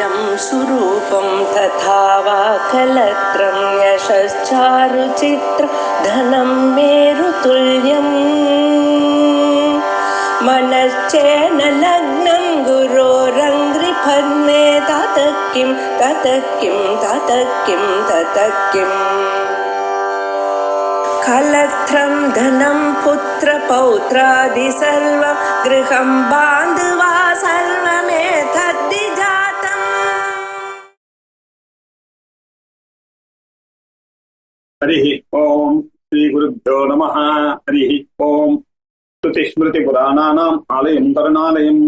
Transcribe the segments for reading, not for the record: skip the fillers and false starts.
वेदं सुरूपं तथा वा कलत्रं यशश्चारुचित्र धनं मेरुतुल्यम् मनश्चेन लग्नं गुरोरङ्घ्रिफन्ने ततः किं कलत्रं धनं पुत्रपौत्रादि सर्वं गृहं बान्धवा सर्वमेतद्धि जातम्। हरिः ओम् श्री गुरुभ्यो नमः। हरिः ओम् स्तुतिस्मृतिपुराणानाम् आलयम् करुणालयम्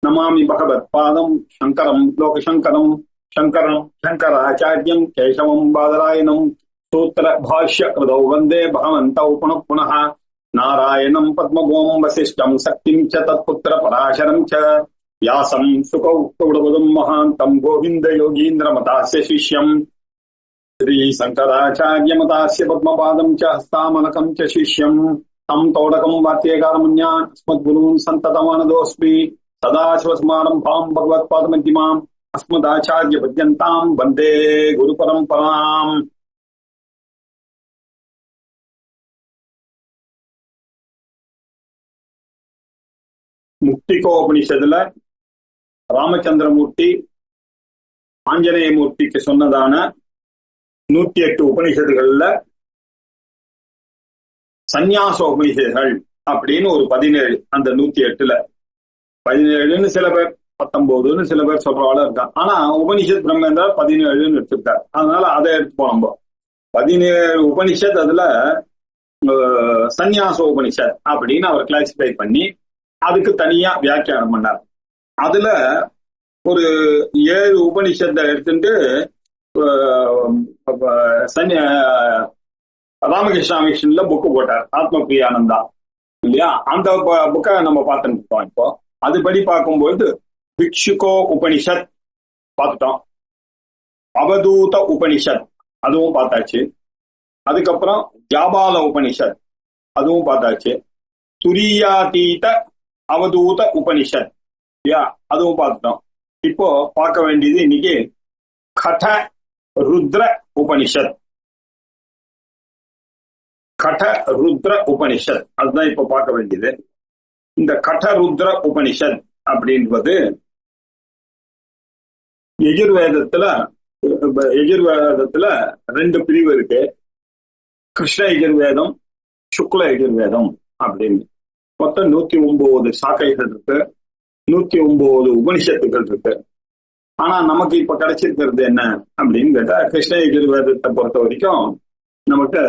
नमामि भगवत्पादम् शङ्करम् लोकशङ्करम् शङ्कराचार्यम् केशवम् बादरायणम् सूत्र भाष्य कृतौ वन्दे भगवन्तौ पुनः पुनः नारायणम् पद्मभूम् वसिष्ठम् शक्तिम् च तत्पुत्र पराशरम् च व्यासम् सुकौ गौडपदम् महान्तम् गोविन्द योगीन्द्रमतास्य शिष्यम् श्री शङ्कराचार्यमतास्य पद्मपादम् च हस्तामलकम् च शिष्यम् तम् तोडकम् वाक्यकारमन्यान् अस्मद्गुरून् सन्ततमानतोऽस्मि सदाशिवसमारम्भाम् भगवत्पादमध्यमाम् अस्मदाचार्यपर्यन्ताम् वन्दे गुरुपरम्पराम्। முக்திகோபனிஷத்துல ராமச்சந்திரமூர்த்தி ஆஞ்சநேயமூர்த்திக்கு சொன்னதான 108 உபனிஷத்துகள்ல சந்நியாச உபனிஷத்துகள் அப்படின்னு ஒரு 17 அந்த 108ல 17ன்னு சில பேர் 19ன்னு சில பேர் சொல்றவாள இருக்கான். ஆனா உபனிஷத் பிரம்மேந்திரா 17ன்னு எடுத்துட்டார். அதனால அதை எடுத்துப்போம். நம்ம 17 உபனிஷத் அதுல சந்நியாச உபனிஷத் அப்படின்னு அவர் கிளாசிஃபை பண்ணி அதுக்கு தனியா வியாக்கியானம் பண்ணார். அதுல ஒரு 7 உபனிஷத்தை எடுத்துட்டு ராமகிருஷ்ணா மிஷன்ல புக்கு போட்டார், ஆத்ம பிரியானந்தா இல்லையா? அந்த புக்கை நம்ம பார்த்துட்டு இருக்கோம். இப்போ அதுபடி பார்க்கும்போது பிக்ஷுகோ உபனிஷத் பார்த்துட்டோம், அவதூத உபனிஷத் அதுவும் பார்த்தாச்சு, அதுக்கப்புறம் ஜாபால உபனிஷத் அதுவும் பார்த்தாச்சு, துரியாதீத அவதூத உபனிஷத் அதுவும் பார்த்துட்டோம். இப்போ பார்க்க வேண்டியது இன்னைக்கு கட ருத்ர உபனிஷத். கட ருத்ர உபனிஷத் அதுதான் இப்ப பார்க்க வேண்டியது. இந்த கட ருத்ர உபனிஷத் அப்படின்றது யஜுர்வேதத்துல 2 பிரிவு இருக்கு. கிருஷ்ண யஜுர்வேதம், சுக்ல யஜுர்வேதம் அப்படின்னு மொத்தம் 109 சாக்கைகள் இருக்கு, 109 உபனிஷத்துகள் இருக்கு. ஆனா நமக்கு இப்ப கிடைச்சிருக்கிறது என்ன அப்படின்னு கேட்டா, கிருஷ்ண யஜுர்வேதத்தை பொறுத்த வரைக்கும் நமக்கு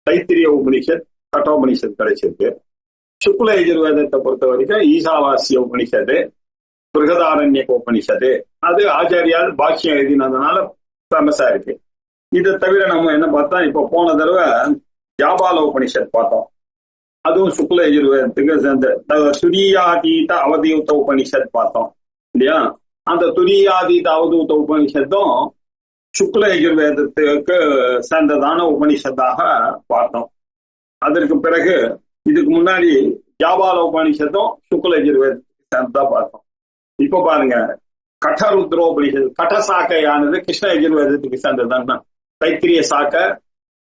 தைத்திரிய உபனிஷத், கட்டோபனிஷத் கிடைச்சிருக்கு. சுக்ல யஜுர்வேதத்தை பொறுத்த வரைக்கும் ஈசாவாசிய உபனிஷத்து, பிருகதாரண்யக உபனிஷத்து, அது ஆச்சாரியால் பாஷ்யம் எழுதினதுனால ஃபேமஸா இருக்கு. இதை தவிர நம்ம என்ன பார்த்தோம், இப்போ போன தடவை ஜாபால உபனிஷத் பார்த்தோம், அதுவும் சுக்ல யஜுர்வேதத்துக்கு சேர்ந்த. துரியாதீத அவதூத உபனிஷத் பார்த்தோம் இல்லையா? அந்த துரியாதீத அவதூத உபனிஷத்தும் சுக்ல யஜுர்வேதத்துக்கு சேர்ந்ததான உபனிஷத்தாக பார்த்தோம். அதற்கு பிறகு இதுக்கு முன்னாடி ஜாபால உபனிஷத்தும் சுக்ல யஜுர்வேதத்துக்கு சேர்ந்ததா பார்த்தோம். இப்ப பாருங்க, கடருத்ரோபனிஷத் கட சாக்கையானது கிருஷ்ண யஜுர்வேதத்துக்கு சேர்ந்ததுன்னா தைத்திரிய சாக்க,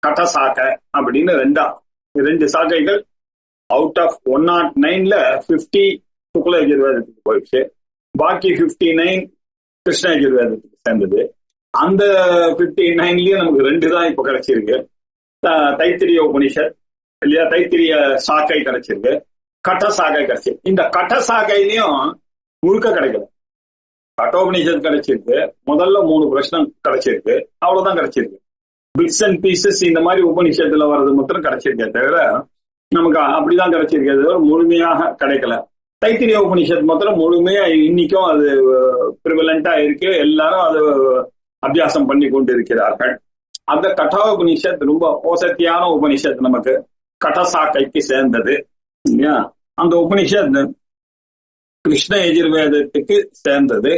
கட சாக்க அப்படின்னு 2 சாக்கைகள் அவுட் ஆஃப் 109ல 50 சுக்ல யஜுர்வேதத்துக்கு போயிடுச்சு. பாக்கி 59 கிருஷ்ண யஜுர்வேதத்துக்கு சேர்ந்தது. அந்த 59லயும் நமக்கு 2 தான் இப்ப கிடைச்சிருக்கு. தைத்திரிய உபனிஷத் இல்லையா, தைத்திரிய சாக்கை கிடைச்சிருக்கு, கட்ட சாக்கை கிடைச்சிருக்கு. இந்த கட்ட சாக்கையிலையும் முழுக்க கிடைக்கல. கட்டோபனிஷத் கிடைச்சிருக்கு, முதல்ல 3 பிரச்சனை கிடைச்சிருக்கு, அவ்வளவுதான் கிடைச்சிருக்கு. பிட்ஸ் அண்ட் பீசஸ் இந்த மாதிரி உபனிஷத்துல வர்றது மாத்திரம் கிடைச்சிருக்கே தவிர நமக்கு அப்படிதான் கிடைச்சிருக்கே தவிர முழுமையாக கிடைக்கல. தைத்திரிய உபனிஷத் மாத்திரம் முழுமையா இன்னைக்கும் அது பிரிவலண்டா இருக்கு, எல்லாரும் அது அபியாசம் பண்ணி கொண்டு இருக்கிறார்கள். அந்த கட்டோபனிஷத் ரொம்ப போசத்தியான உபனிஷத், நமக்கு கடசாக்கைக்கு சேர்ந்தது இல்லையா? அந்த உபனிஷத் கிருஷ்ண யஜுர்வேதத்துக்கு சேர்ந்தது.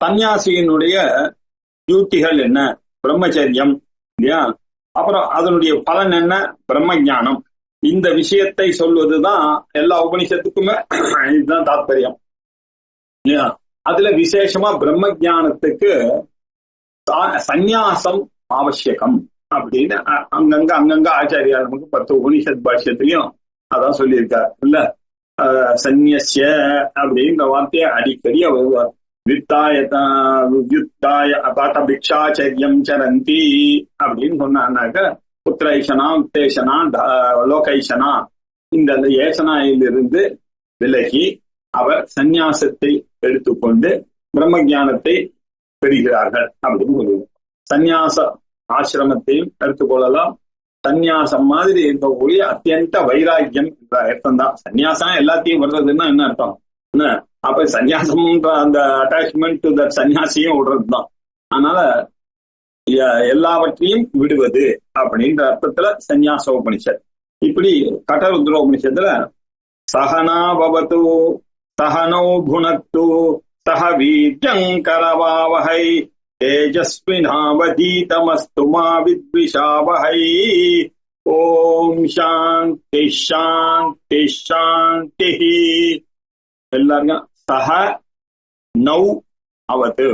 சன்னியாசியினுடைய டியூட்டிகள் என்ன? பிரம்மச்சரியம் இல்லையா? அப்புறம் அதனுடைய பலன் என்ன? பிரம்ம ஞானம். இந்த விஷயத்தை சொல்வதுதான் எல்லா உபனிஷத்துக்குமே இதுதான் தாத்பரியம் இல்லையா? அதுல விசேஷமா பிரம்ம ஜானத்துக்கு சந்நியாசம் அவசியகம் அப்படின்னு அங்கங்க ஆச்சாரியா நமக்கு 10 உபனிஷத் பாஷ்யத்திலையும் அதான் சொல்லியிருக்காரு இல்ல. சந்நியஸ்ய அப்படின்ற வார்த்தையை அடிக்கடி அவர் வித்தாய பிக்ஷாச்சரியம் சரந்தி அப்படின்னு சொன்னாக்க புத்திரைஷனா உத்தேசனா லோகைஷனா இந்த ஏசனாயிலிருந்து விலகி அவர் சந்நியாசத்தை எடுத்துக்கொண்டு பிரம்ம ஞானத்தை பெறுகிறார்கள் அப்படின்னு சொல்லுவோம். சந்நியாச ஆசிரமத்தையும் எடுத்துக்கொள்ளலாம். சந்நியாசம் மாதிரி இருக்கக்கூடிய அத்தியந்த வைராக்கியம் என்ற அர்த்தம் தான். சந்நியாசம் எல்லாத்தையும் வர்றதுன்னா என்ன அர்த்தம் என்ன? அப்ப சந்நியாசம்ன்ற அந்த அட்டாச்மெண்ட் டு தட் சன்னியாசியும் விடுறதுதான். அதனால எல்லாவற்றையும் விடுவது அப்படின்ற அர்த்தத்துல சந்நியாச உபனிஷத். இப்படி கடருத்ர உபனிஷத்துல சகனா பவது சகனோ புனக்து சக வீர்யங்கரவாவஹை தேஜஸ்வினாவதீதமஸ்து மா வித்விஷாவஹை. ஓம் சாந்தி சாந்தி சாந்தி. எல்லாருக்கும் சக நௌ அவது.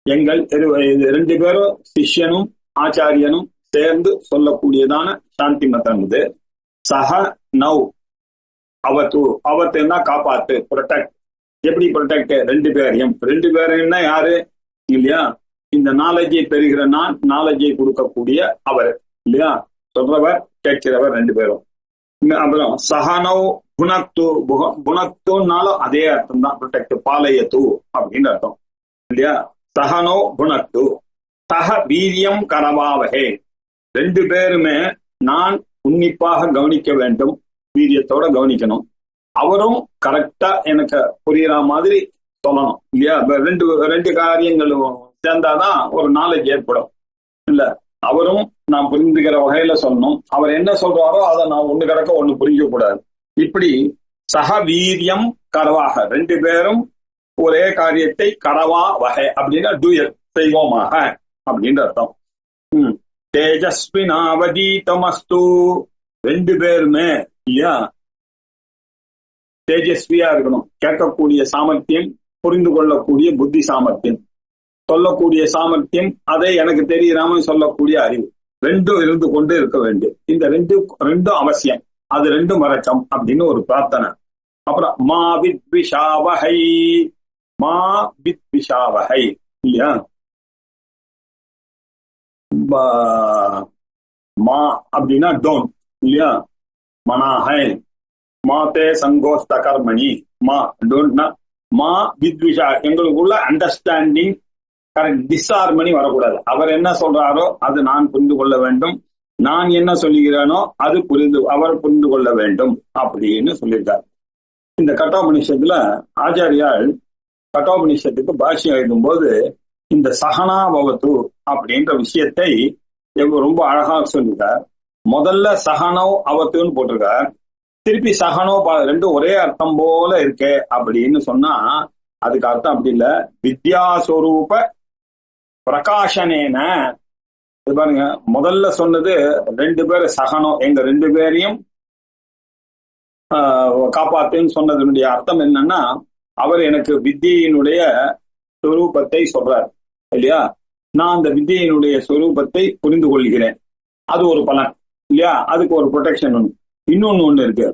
எங்கள் 2 பேரும் சிஷ்யனும் ஆச்சாரியனும் சேர்ந்து சொல்லக்கூடியதான சாந்தி மந்திரம் இது. சக நௌ அவத்து. அவத்துன்னா காப்பாத்து, ப்ரொடெக்ட். எப்படி ப்ரொடெக்ட்? 2 பேரையும். 2 பேரையும்னா யாரு இல்லையா? இந்த நாலேஜை பெறுகிற நான், நாலேஜை கொடுக்கக்கூடிய அவர் இல்லையா? சொல்றவர் கேட்கிறவர் 2 பேரும். அப்புறம் சகனௌ புனக்து. புனக்துனாலும் அதே அர்த்தம் தான், ப்ரொடெக்ட், பாலயத்து அப்படின்னு அர்த்தம் இல்லையா? சகனோ புனக்து சக வீரியம் கரவாவகே. 2 பேருமே நான் உன்னிப்பாக கவனிக்க வேண்டும், வீரியத்தோட கவனிக்கணும். அவரும் கரெக்டா எனக்கு புரியுற மாதிரி சொல்லணும் இல்லையா? 2 காரியங்களும் சேர்ந்தாதான் ஒரு நாலேஜ் ஏற்படும் இல்ல. அவரும் நான் புரிந்துகிற வகையில சொல்லணும். அவர் என்ன சொல்றாரோ அதை நான் ஒண்ணு கிடக்க ஒண்ணு புரிஞ்ச கூடாது. இப்படி சக வீரியம் கரவாக 2 பேரும் ஒரே காரியத்தை கரவா வகை அப்படின்னா டூயல் செய்வோமாக அப்படின்ற அர்த்தம். தேஜஸ்வினாவதீதமஸ்து. 2 பேருமே இல்லையா தேஜஸ்வியா இருக்கணும். கேட்கக்கூடிய சாமர்த்தியம், புரிந்து கொள்ளக்கூடிய புத்தி சாமர்த்தியம், சொல்லக்கூடிய சாமர்த்தியம், அதை எனக்கு தெரியாம சொல்லக்கூடிய அறிவு, 2 இருந்து கொண்டு இருக்க வேண்டும். இந்த 2 அவசியம். அது 2 மறக்கம் அப்படின்னு ஒரு பிரார்த்தனை. அப்புறம் மா வித்விஷாவஹை. மா வித்விஷாவஹை இல்லையா? மா அப்படின்னா டோன்ட் இல்லையா? மனாஹை மாதே சங்கோஸ்த கர்மணி. மா டோன்ட்னா மா வித்விஷா. எங்களுக்குள்ள அண்டர்ஸ்டாண்டிங் கரெக்ட், டிஸ்ஹார்மனி வரக்கூடாது. அவர் என்ன சொல்றாரோ அது நான் புரிந்து கொள்ள வேண்டும், நான் என்ன சொல்லுகிறேனோ அது அவர் புரிந்து கொள்ள வேண்டும் அப்படின்னு சொல்லியிருக்காரு. இந்த கட்டோபனிஷத்துல ஆச்சாரியால் கட்டோபனிஷத்துக்கு பாஷ்யம் எழுதும் போது இந்த சகனா பவது அப்படின்ற விஷயத்தை ரொம்ப அழகா சொல்லியிருக்கார். முதல்ல சகனோ அவத்துன்னு போட்டிருக்கார். திருப்பி சகனோ 2 ஒரே அர்த்தம் போல இருக்கே அப்படின்னு சொன்னா அதுக்கு அர்த்தம் அப்படி இல்ல. வித்யாஸ்வரூப பிரகாசனேன. பாருங்க, முதல்ல சொன்னது 2 பேர் சகனோ, எங்க 2 பேரையும் காப்பாத்துன்னு சொன்னதனுடைய அர்த்தம் என்னன்னா, அவர் எனக்கு வித்தியினுடைய ஸ்வரூபத்தை சொல்றார் இல்லையா? நான் அந்த வித்தியினுடைய ஸ்வரூபத்தை புரிந்து கொள்கிறேன். அது ஒரு பலன் இல்லையா? அதுக்கு ஒரு ப்ரொடெக்ஷன் ஒண்ணு. இன்னொன்னு இருக்கு,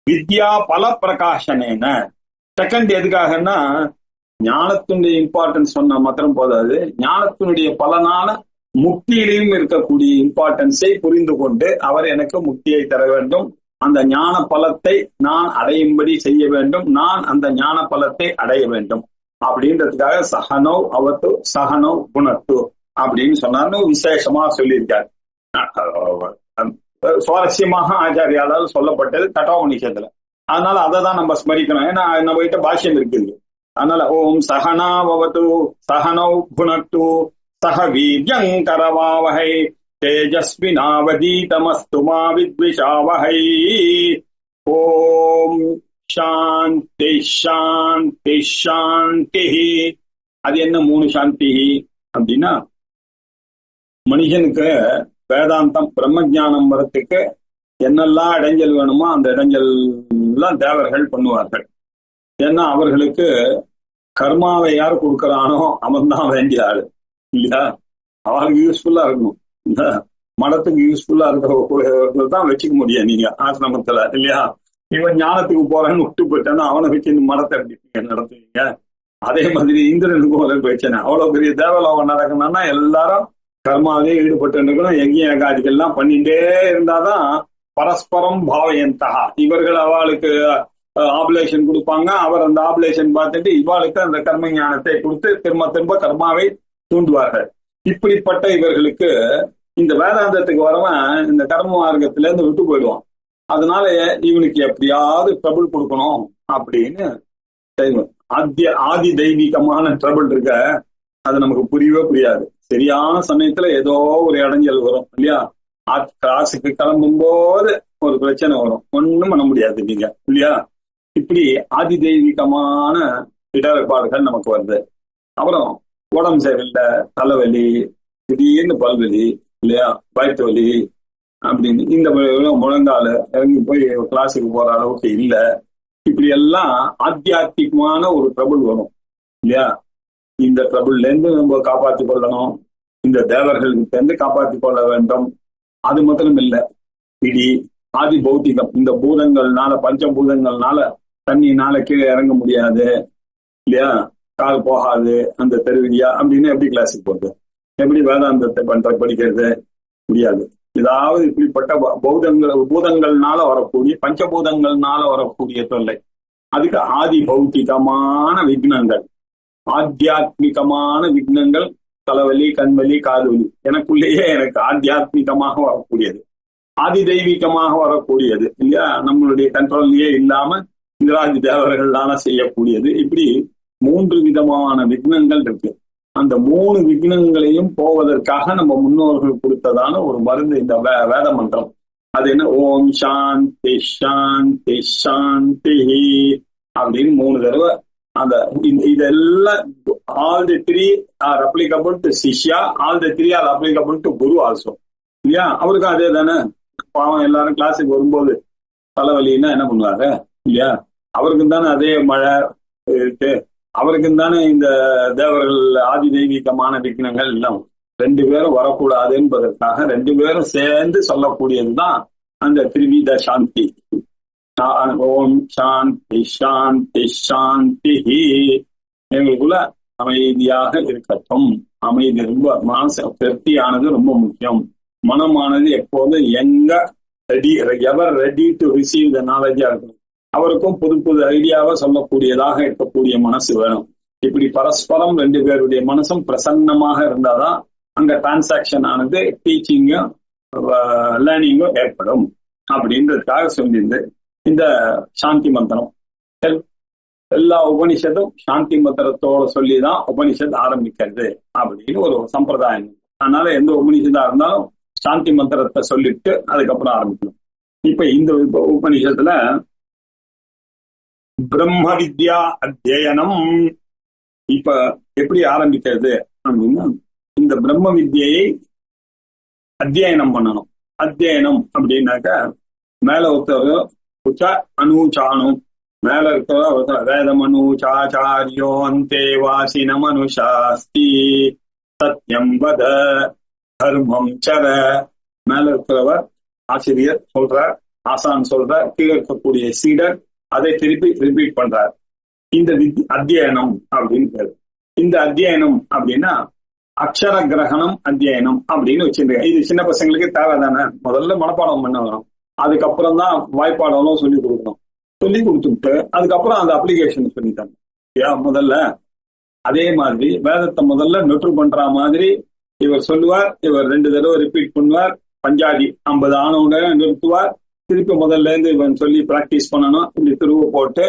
வித்யா பல பிரகாசனேன. செகண்ட் எதுக்காகன்னா, ஞானத்தினுடைய இம்பார்ட்டன்ஸ் சொன்ன மாத்திரம் போதாது, ஞானத்தினுடைய பலனான முக்தியிலையும் இருக்கக்கூடிய இம்பார்ட்டன்ஸை புரிந்து கொண்டு அவர் எனக்கு முக்தியை தர வேண்டும், அந்த ஞான பலத்தை நான் அடையும்படி செய்ய வேண்டும், நான் அந்த ஞான பலத்தை அடைய வேண்டும் அப்படின்றதுக்காக சகனோ அவத்து சகனோ குணத்து அப்படின்னு சொன்னார்னு விசேஷமா சொல்லியிருக்காரு. சுவாரஸ்யமாக ஆச்சாரியால் சொல்லப்பட்டது கட்டோபனிஷத்துல. அதனால அதை தான் நம்ம ஸ்மரிக்கணும். ஏன்னா நம்ம கிட்ட பாஷ்யம் இருக்குது. அதனால ஓம் சகனா பவது சகனோ புனக்து சக வீர்யங்கரவாவஹை தேஜஸ்வினாவதீதமஸ்து மா வித்விஷாவஹை. ஓம் சாந்தி சாந்தி சாந்தி. அது என்ன 3 சாந்தி அப்படின்னா, மனுஷனுக்கு வேதாந்தம் பிரம்ம ஞானம் வரத்துக்கு என்னெல்லாம் இடைஞ்சல் வேணுமோ அந்த இடைஞ்சல் எல்லாம் தேவர்கள் பண்ணுவார்கள். ஏன்னா அவர்களுக்கு கர்மாவை யார் கொடுக்கறானோ அவன் தான் வேண்டிய ஆளு இல்லையா. அவனுக்கு யூஸ்ஃபுல்லா இருக்கணும் இல்ல, மடத்துக்கு யூஸ்ஃபுல்லா இருக்கிற தான் வச்சுக்க முடியும் நீங்க ஆசிரமத்துல இல்லையா. இவன் ஞானத்துக்கு போறேன்னு விட்டு போயிட்டான்னா அவனை வச்சு இந்த மடத்தை எப்படி நடத்துவீங்க. அதே மாதிரி இந்திரனுக்கும் ஒரு பிரச்சனை. அவ்வளவு பெரிய தேவலோகம் நடக்கணும்னா எல்லாரும் கர்மாவிலே ஈடுபட்டு இருக்கணும். எங்கேயும் ஏகாதிகள்லாம் பண்ணிட்டே இருந்தாதான் பரஸ்பரம் பாவயந்தா. இவர்கள் அவளுக்கு ஆபுலேஷன் கொடுப்பாங்க, அவர் அந்த ஆபுலேஷன் பார்த்துட்டு இவாளுக்கு அந்த கர்ம ஞானத்தை கொடுத்து திரும்ப திரும்ப கர்மாவை தூண்டுவார்கள். இப்படிப்பட்ட இவர்களுக்கு இந்த வேதாந்தத்துக்கு வரவன் இந்த கர்ம மார்க்கத்துல இருந்து விட்டு போயிடுவான். அதனால இவனுக்கு எப்படியாவது ட்ரபிள் கொடுக்கணும் அப்படின்னு ஆதி தெய்வீகமான ட்ரபிள் இருக்க, அது நமக்கு புரியவே புரியாது. சரியான சமயத்துல ஏதோ ஒரு இடைஞ்சல் வரும் இல்லையா. கிளாஸுக்கு கிளம்பும் போது ஒரு பிரச்சனை வரும், ஒண்ணும் பண்ண முடியாது நீங்க இல்லையா. இப்படி ஆதி தெய்வீகமான இடர்பாடுகள் நமக்கு வருது. அப்புறம் உடம்பு சரியில்லை, தலைவலி, திடீர்னு பல்வலி இல்லையா, வயிற்று வலி அப்படின்னு, இந்த முழங்கால இறங்கி போய் கிளாஸுக்கு போற அளவுக்கு இல்லை. இப்படி எல்லாம் ஆத்தியாத்மிகமான ஒரு ட்ரபுள் வரும் இல்லையா. இந்த ட்ரபுள்ல இருந்து நம்ம காப்பாற்றி கொள்ளணும், இந்த தேவர்கள்கிட்ட இருந்து காப்பாற்றி கொள்ள வேண்டும். அது மாத்திரம் இல்லை, பிடி ஆதி பௌத்திகம், இந்த பூதங்கள்னால பஞ்சபூதங்கள்னால தண்ணினால கீழே இறங்க முடியாது இல்லையா, கால் போகாது அந்த தெருவிலியா அப்படின்னு எப்படி கிளாஸுக்கு போகுது, எப்படி வேதாந்தத்தை படிக்கிறது முடியாது. ஏதாவது இப்படிப்பட்ட பூதங்கள்னால வரக்கூடிய பஞ்சபூதங்கள்னால வரக்கூடிய தொல்லை. அதுக்கு ஆதி பௌத்திகமான விக்னங்கள், ஆத்தியாத்மிகமான விக்னங்கள், தலைவலி, கண்வலி, காதுவலி. எனக்குள்ளேயே எனக்கு ஆத்தியாத்மிகமாக வரக்கூடியது, ஆதி தெய்வீகமாக வரக்கூடியது இல்லையா, நம்மளுடைய கண்ட்ரோல்லையே இல்லாம இந்திராதி தேவர்களால செய்யக்கூடியது. இப்படி 3 விதமான விக்னங்கள் இருக்கு. அந்த 3 விக்னங்களையும் போவதற்காக நம்ம முன்னோர்கள் கொடுத்ததான ஒரு மருந்து இந்த வேத மந்திரம். அது என்ன, ஓம் சாந்தி ஷாந்தி ஷாந்தி அப்படின்னு 3 தடவை. அந்த இதெல்லாம் all the 3 are applicable to shishya, all the 3 are applicable to guru also இல்லையா. அவருக்கும் அதே தானே. பாவம் எல்லாரும் கிளாஸுக்கு வரும்போது தலைவலின்னா என்ன பண்ணுவாங்க இல்லையா, அவருக்கும் தானே அதே மழை இருக்கு, அவருக்கும் தானே இந்த தேவர்கள் ஆதி தெய்வீகமான விக்னங்கள் எல்லாம். 2 பேரும் வரக்கூடாது என்பதற்காக 2 பேரும் சேர்ந்து சொல்லக்கூடியதுதான் அந்த திரிவித சாந்தி. ஓம் சாந்தி ஷாந்தி ஷாந்தி. எங்களுக்குள்ள அமைதியாக இருக்கட்டும். அமைதி ரொம்ப மனசு திருப்தியானது ரொம்ப முக்கியம். மனமானது எப்போதும் ever ready to receive the நாலேஜா இருக்கணும். அவருக்கும் புது புது ஐடியாவை சொல்லக்கூடியதாக இருக்கக்கூடிய மனசு வேணும். இப்படி பரஸ்பரம் 2 பேருடைய மனசும் பிரசன்னமாக இருந்தாதான் அங்க டிரான்சாக்சன் ஆனது டீச்சிங்கும் லேர்னிங்கும் ஏற்படும் அப்படின்றதுக்காக சொல்லியிருந்து இந்த சாந்தி மந்திரம். எல்லா உபனிஷத்தும் சாந்தி மந்திரத்தோட சொல்லிதான் உபனிஷத் ஆரம்பிக்கிறது அப்படின்னு ஒரு சம்பிரதாயம். அதனால எந்த உபனிஷத்தா இருந்தாலும் சாந்தி மந்திரத்தை சொல்லிட்டு அதுக்கப்புறம் ஆரம்பிக்கணும். இப்ப இந்த உபனிஷத்துல பிரம்ம வித்யா அத்தியனம் இப்ப எப்படி ஆரம்பிக்கிறது அப்படின்னா, இந்த பிரம்ம வித்யை அத்தியனம் பண்ணணும். அத்தியனம் அப்படின்னாக்க மேல ஒருத்தர் உச்சா அனுச்சானும், மேல இருக்கிற வேதம் அனுச்சாச்சாரியோ அந்தே வாசினம் அனுசாஸ்தி சத்யம் வத தர்மம் சர. மேல இருக்கிறவர் ஆசிரியர் சொல்றார், ஆசான் சொல்றார், கீழே இருக்கக்கூடிய சீடர் அதை திருப்பி ரிப்பீட் பண்றார். இந்த அத்தியனம் அப்படின்னு பேரு. இந்த அத்தியனம் அப்படின்னா அக்ஷர கிரகணம் அத்தியனம் அப்படின்னு வச்சிருக்கேன். இது சின்ன பசங்களுக்கு தேவைதானே. முதல்ல மனப்பாடம் பண்ண வரும், அதுக்கப்புறம் தான் வாய்ப்பாடலும் சொல்லி கொடுக்கணும். சொல்லி கொடுத்துட்டு அதுக்கப்புறம் அந்த அப்ளிகேஷன் சொல்லித்தாங்க முதல்ல. அதே மாதிரி வேதத்தை முதல்ல நொற்று பண்ற மாதிரி இவர் சொல்லுவார், இவர் 2 தடவை ரிப்பீட் பண்ணுவார். பஞ்சாதி 50 ஆனவுடனே நிறுத்துவார், திருப்பி முதல்ல இருந்து இவன் சொல்லி பிராக்டிஸ் பண்ணணும். இப்படி திரும்ப போட்டு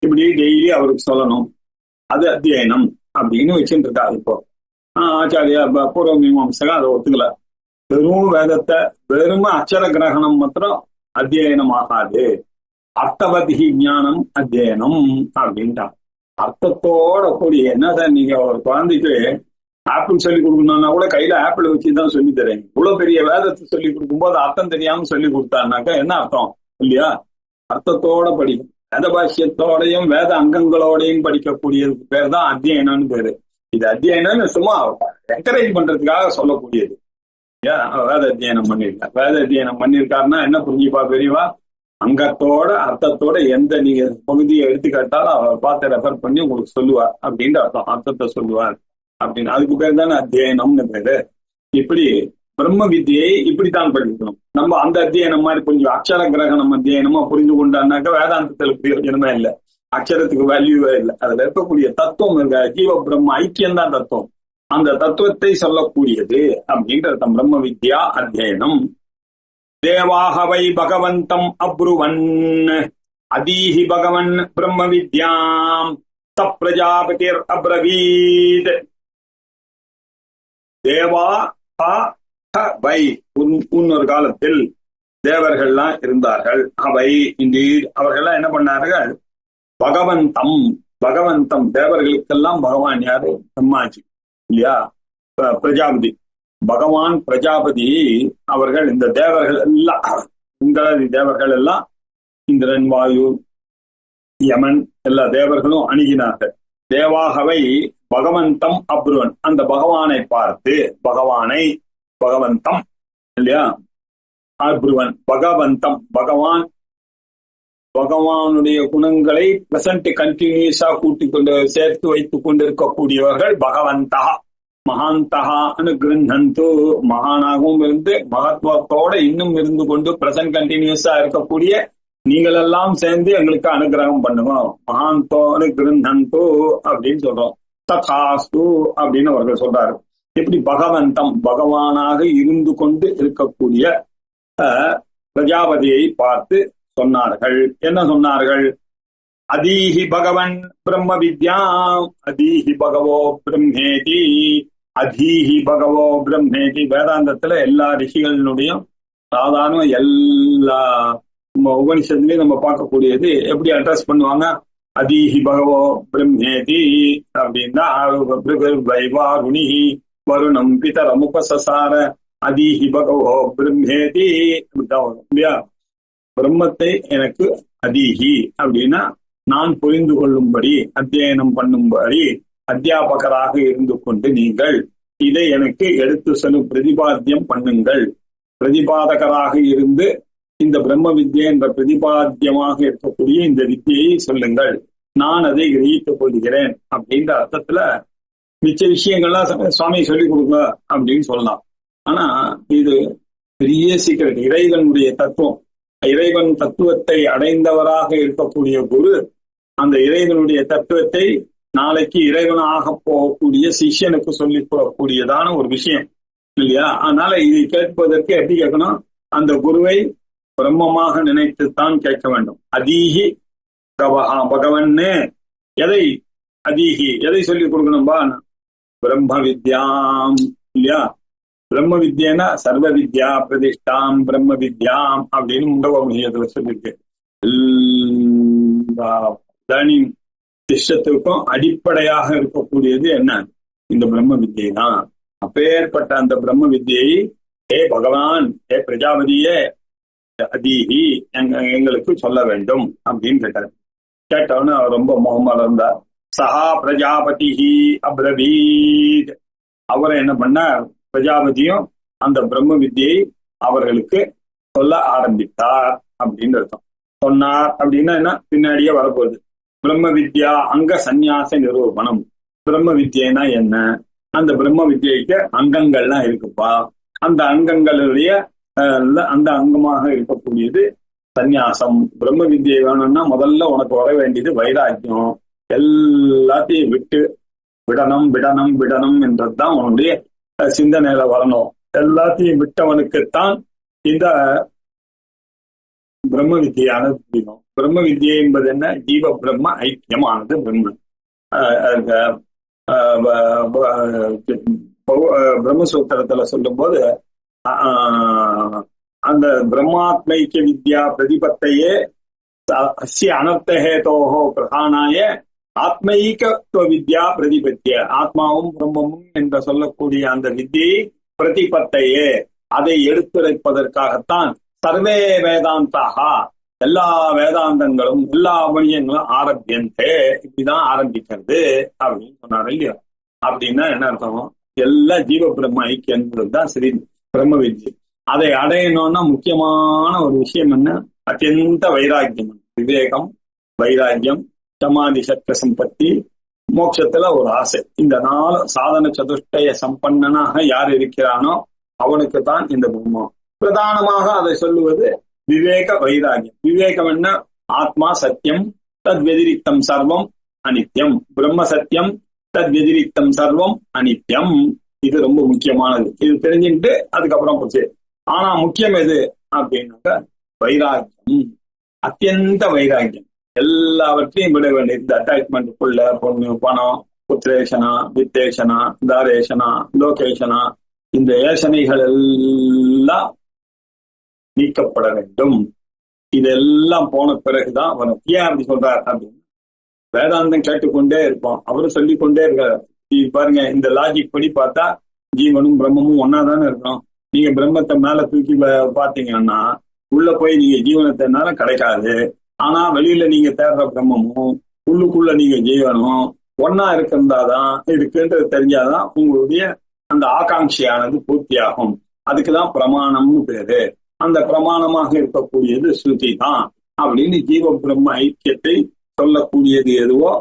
இப்படி டெய்லி அவருக்கு சொல்லணும். அது அத்தியனம் அப்படின்னு வச்சுட்டு இருக்காரு. இப்போ ஆச்சாரியா பூர்வ மீமாம்சகா அதை ஒத்துக்கல. வெறும் வேதத்தை வெறும் அச்சர கிரகணம் மாத்திரம் அத்தியனம் ஆகாது, அர்த்தவதி ஞானம் அத்தியனம் அப்படின்ட்டா. அர்த்தத்தோட கூடிய என்னதான் நீங்க ஒரு குழந்தைக்கு ஆப்பிள் சொல்லி கொடுக்கணும்னா கூட கையில ஆப்பிள் வச்சுதான் சொல்லி தரேன். இவ்வளவு பெரிய வேதத்தை சொல்லி கொடுக்கும் போது அர்த்தம் தெரியாம சொல்லி கொடுத்தாருனாக்கா என்ன அர்த்தம் இல்லையா. அர்த்தத்தோட படிக்கும். வேத பாஷ்யத்தோடையும் வேத அங்கங்களோடையும் படிக்கக்கூடியதுக்கு பேர் தான் அத்தியனம்னு பேரு. இது அத்தியனம்னு சும்மா என்கரேஜ் பண்றதுக்காக சொல்லக்கூடியது. வேத அத்தியனம் பண்ணிருக்கார். வேத அத்தியனம் பண்ணிருக்காருன்னா என்ன புரிஞ்சுப்பா பெரியவா, அங்கத்தோட அர்த்தத்தோட எந்த நீங்க பகுதியை எடுத்துக்காட்டாலும் அவர் பார்த்து ரெஃபர் பண்ணி உங்களுக்கு சொல்லுவார் அப்படின்ற அர்த்தம், அர்த்தத்தை சொல்லுவார் அப்படின்னு. அதுக்கு பேர் தானே அத்தியனம்னு பேரு. இப்படி பிரம்ம வித்தியை இப்படித்தான் படிக்கணும். நம்ம அந்த அத்தியனம் மாதிரி கொஞ்சம் அக்ஷர கிரகணம் அத்தியனமா புரிந்து கொண்டான்னாக்க வேதாந்தத்துல பிரயோஜனமே இல்லை, அக்ஷரத்துக்கு வேல்யூவே இல்லை. அதுல இருக்கக்கூடிய தத்துவம் இருக்க ஜீவ பிரம்ம ஐக்கியம் தான் தத்துவம். அந்த தத்துவத்தை சொல்லக்கூடியது அப்படின்ற அர்த்தம் பிரம்ம வித்யா அத்தியனம். தேவாஹவை பகவந்தம் அப்ருவன் அதீஹி பகவன் பிரம்ம வித்யாம் தப் பிரஜாபதிர் அப்ரவீத். தேவா வை முன்னொரு காலத்தில் தேவர்கள்லாம் இருந்தார்கள். அவை இண்டீட் அவர்கள்லாம் என்ன பண்ணார்கள், பகவந்தம் பகவந்தம் தேவர்களுக்கெல்லாம் பகவான் யாரு, பிரம்மாஜி இல்லையா, பிரஜாபதி பகவான் பிரஜாபதி அவர்கள் இந்த தேவர்கள் எல்லாம் இந்திராதி தேவர்கள் எல்லாம் இந்திரன் வாயு யமன் எல்லா தேவர்களும் அணுகினார்கள். தேவாகவை பகவந்தம் அப்ருவன் அந்த பகவானை பார்த்து, பகவானை பகவந்தம் இல்லையா அப்ருவன் பகவந்தம் பகவான் பகவானுடைய குணங்களை பிரசன்ட் கண்டினியூஸா கூட்டிக் கொண்டு சேர்த்து வைத்துக் கொண்டிருக்கக்கூடியவர்கள் பகவந்தா மகாந்தகான்னு கிருந்தந்து மகானாகவும் இருந்து மகத்துவத்தோட இன்னும் இருந்து கொண்டு பிரசன்ட் கண்டினியூஸா இருக்கக்கூடிய நீங்கள் எல்லாம் சேர்ந்து எங்களுக்கு அனுகிரகம் பண்ணுங்க மகாந்தோன்னு கிருந்தந்து அப்படின்னு சொல்றோம். ததாஸ்து அப்படின்னு அவர்கள் சொல்றாரு. இப்படி பகவந்தம் பகவானாக இருந்து கொண்டு இருக்கக்கூடிய பிரஜாபதியை பார்த்து சொன்னார்கள். என்ன சொன்னார்கள், அதீஹி பகவன் பிரம்ம வித்யாம் அதீஹி பகவோ பிரம்மேதி அதீஹி பகவோ பிரம்மேதி. வேதாந்தத்துல எல்லா ரிஷிகளினுடையும் சாதாரண எல்லா உபனிஷத்துலயும் நம்ம பார்க்கக்கூடியது எப்படி அட்ரஸ் பண்ணுவாங்க, அதீஹி பகவோ பிரம்மேதி அப்படின்னா வைவாருணி வருணம் பிதரமுபசசார அதீஹி பகவோ பிரம்மேதி இல்லையா. பிரம்மத்தை எனக்கு அதீஹி அப்படின்னா நான் புரிந்து கொள்ளும்படி அத்தியனம் பண்ணும்படி அத்தியாபகராக இருந்து கொண்டு நீங்கள் இதை எனக்கு எடுத்து செல்லும் பிரதிபாத்தியம் பண்ணுங்கள். பிரதிபாதகராக இருந்து இந்த பிரம்ம வித்யை என்ற பிரதிபாத்தியமாக இருக்கக்கூடிய இந்த வித்தியை சொல்லுங்கள், நான் அதை கிரகித்துக் கொள்கிறேன் அப்படின்ற அர்த்தத்துல மிச்ச விஷயங்கள்லாம் சுவாமி சொல்லிக் கொடுங்க அப்படின்னு சொல்லலாம். ஆனா இது பெரிய சீக்கிரம், இறைவனுடைய தத்துவம். இறைவன் தத்துவத்தை அடைந்தவராக இருக்கக்கூடிய குரு அந்த இறைவனுடைய தத்துவத்தை நாளைக்கு இறைவனாக போகக்கூடிய சிஷ்யனுக்கு சொல்லிக் கூடக்கூடியதான ஒரு விஷயம் இல்லையா. அதனால இதை கேட்பதற்கு எப்படி கேட்கணும், அந்த குருவை பிரம்மமாக நினைத்துத்தான் கேட்க வேண்டும். அதீஹி பகவன்னு எதை அதீஹி எதை சொல்லிக் கொடுக்கணும்பா, பிரம்ம வித்யாம் இல்லையா. பிரம்ம வித்யனா சர்வ வித்யா பிரதிஷ்டாம் பிரம்ம வித்யாம் அப்படின்னு முண்டகோபனிஷத்துல சொல்லியிருக்கு. சிஷ்யத்திற்கும் அடிப்படையாக இருக்கக்கூடியது என்ன, இந்த பிரம்ம வித்யை தான். அப்பேற்பட்ட அந்த பிரம்ம வித்யை ஏ பகவான் ஏ பிரஜாபதியே அதீஹி எங்களுக்கு சொல்ல வேண்டும் அப்படின்னு கேட்டார். கேட்டவன அவர் ரொம்ப முகமா இருந்தார். சஹா பிரஜாபதி அப்ரவீத் அவரை என்ன பண்ணார், பிரஜாபதியும் அந்த பிரம்ம வித்யை அவர்களுக்கு சொல்ல ஆரம்பித்தார் அப்படின்னு அர்த்தம். சொன்னார் அப்படின்னா என்ன, பின்னாடியே வரப்போகுது. பிரம்ம வித்யா அங்க சந்நியாச நிரூபணம். பிரம்ம வித்யனா என்ன, அந்த பிரம்ம வித்யைக்கு அங்கங்கள்லாம் இருக்குப்பா. அந்த அங்கங்களுடைய அந்த அங்கமாக இருக்கக்கூடியது சந்நியாசம். பிரம்ம வித்யை வேணும்னா முதல்ல உனக்கு வர வேண்டியது வைராக்கியம். எல்லாத்தையும் விடணும் விடணும் விடணும் என்றதுதான் உன்னுடைய சிந்தனையில வரணும். எல்லாத்தையும் விட்டவனுக்குத்தான் இந்த பிரம்ம வித்தியானது புரியும். பிரம்ம வித்யை என்பது என்ன, ஜீவ பிரம்ம ஐக்கியமானது பிரம்மன். பிரம்மசூத்திரத்துல சொல்லும் போது அந்த பிரம்மாத்மைக்கிய வித்யா பிரதிபத்தையே அஸ்ய அனர்த்தஹேதோஹோ பிரதானாய ஆத்மீக வித்யா பிரதிபத்திய. ஆத்மாவும் பிரம்மமும் என்று சொல்லக்கூடிய அந்த வித்தியை பிரதிபத்தையே அதை எடுத்துரைப்பதற்காகத்தான் சர்வே வேதாந்தாக எல்லா வேதாந்தங்களும் எல்லா உபநிஷங்களும் ஆரம்பியந்தே இப்படிதான் ஆரம்பிக்கிறது அப்படின்னு சொன்னாரு இல்லையா. அப்படின்னா என்ன அர்த்தம்? எல்லா ஜீவ பிரம்ம ஐக்கியன்றதுதான் ஸ்ரீ பிரம்ம வித்யை. அதை அடையணும்னா முக்கியமான ஒரு விஷயம் என்ன? அத்தியந்த வைராக்கியம், விவேகம், வைராக்கியம், சமாதி சத்ய சம்பத்தி, மோட்சத்துல ஒரு ஆசை. இந்த 4 சாதன சதுஷ்டய சம்பன்னனாக யார் இருக்கிறானோ அவனுக்கு தான் இந்த பிரம்மம். பிரதானமாக அதை சொல்லுவது விவேக வைராகியம். விவேகம் என்ன? ஆத்மா சத்தியம், தத் வெதிரிக்தம் சர்வம் அனித்யம். பிரம்ம சத்தியம், தத் வெதிரிக்தம் சர்வம் அனித்யம். இது ரொம்ப முக்கியமானது. இது தெரிஞ்சுட்டு அதுக்கப்புறம் போச்சு. ஆனா முக்கியம் எது அப்படின்னாக்க வைராகியம், அத்தியந்த வைராகியம். எல்லாவற்றையும் விட வேண்டிய இந்த அட்டாச்மெண்ட், புள்ள, பொண்ணு, பணம், புத்திரேஷனா, வித்தேஷனா, தாரேஷனா, லோகேஷனா, இந்த ஏசனைகள் எல்லாம் நீக்கப்பட வேண்டும். இதெல்லாம் போன பிறகுதான் வரும். ஏன் அப்படி சொல்றார் அப்படின்னு வேதாந்தம் கேட்டுக்கொண்டே இருப்போம். அவரும் சொல்லிக்கொண்டே இருக்காரு. பாருங்க, இந்த லாஜிக் படி பார்த்தா ஜீவனும் பிரம்மமும் ஒன்னாதானே இருக்கணும். நீங்க பிரம்மத்தை மேல தூக்கி பாத்தீங்கன்னா உள்ள போய் நீங்க ஜீவனத்தினால கிடைக்காது. ஆனா வெளியில நீங்க தேடுற பிரம்மமும் உள்ளுக்குள்ள நீங்க ஜீவனும் ஒன்னா இருக்கிறதாதான் இருக்குன்றது தெரிஞ்சாதான் உங்களுடைய அந்த ஆகாங்கையானது பூர்த்தியாகும். அதுக்குதான் பிரமாணம்னு பேரு. அந்த பிரமாணமாக இருக்கக்கூடியது ஸ்ருதி தான் அப்படின்னு ஜீவ பிரம்ம ஐக்கியத்தை சொல்லக்கூடியது எதுவோ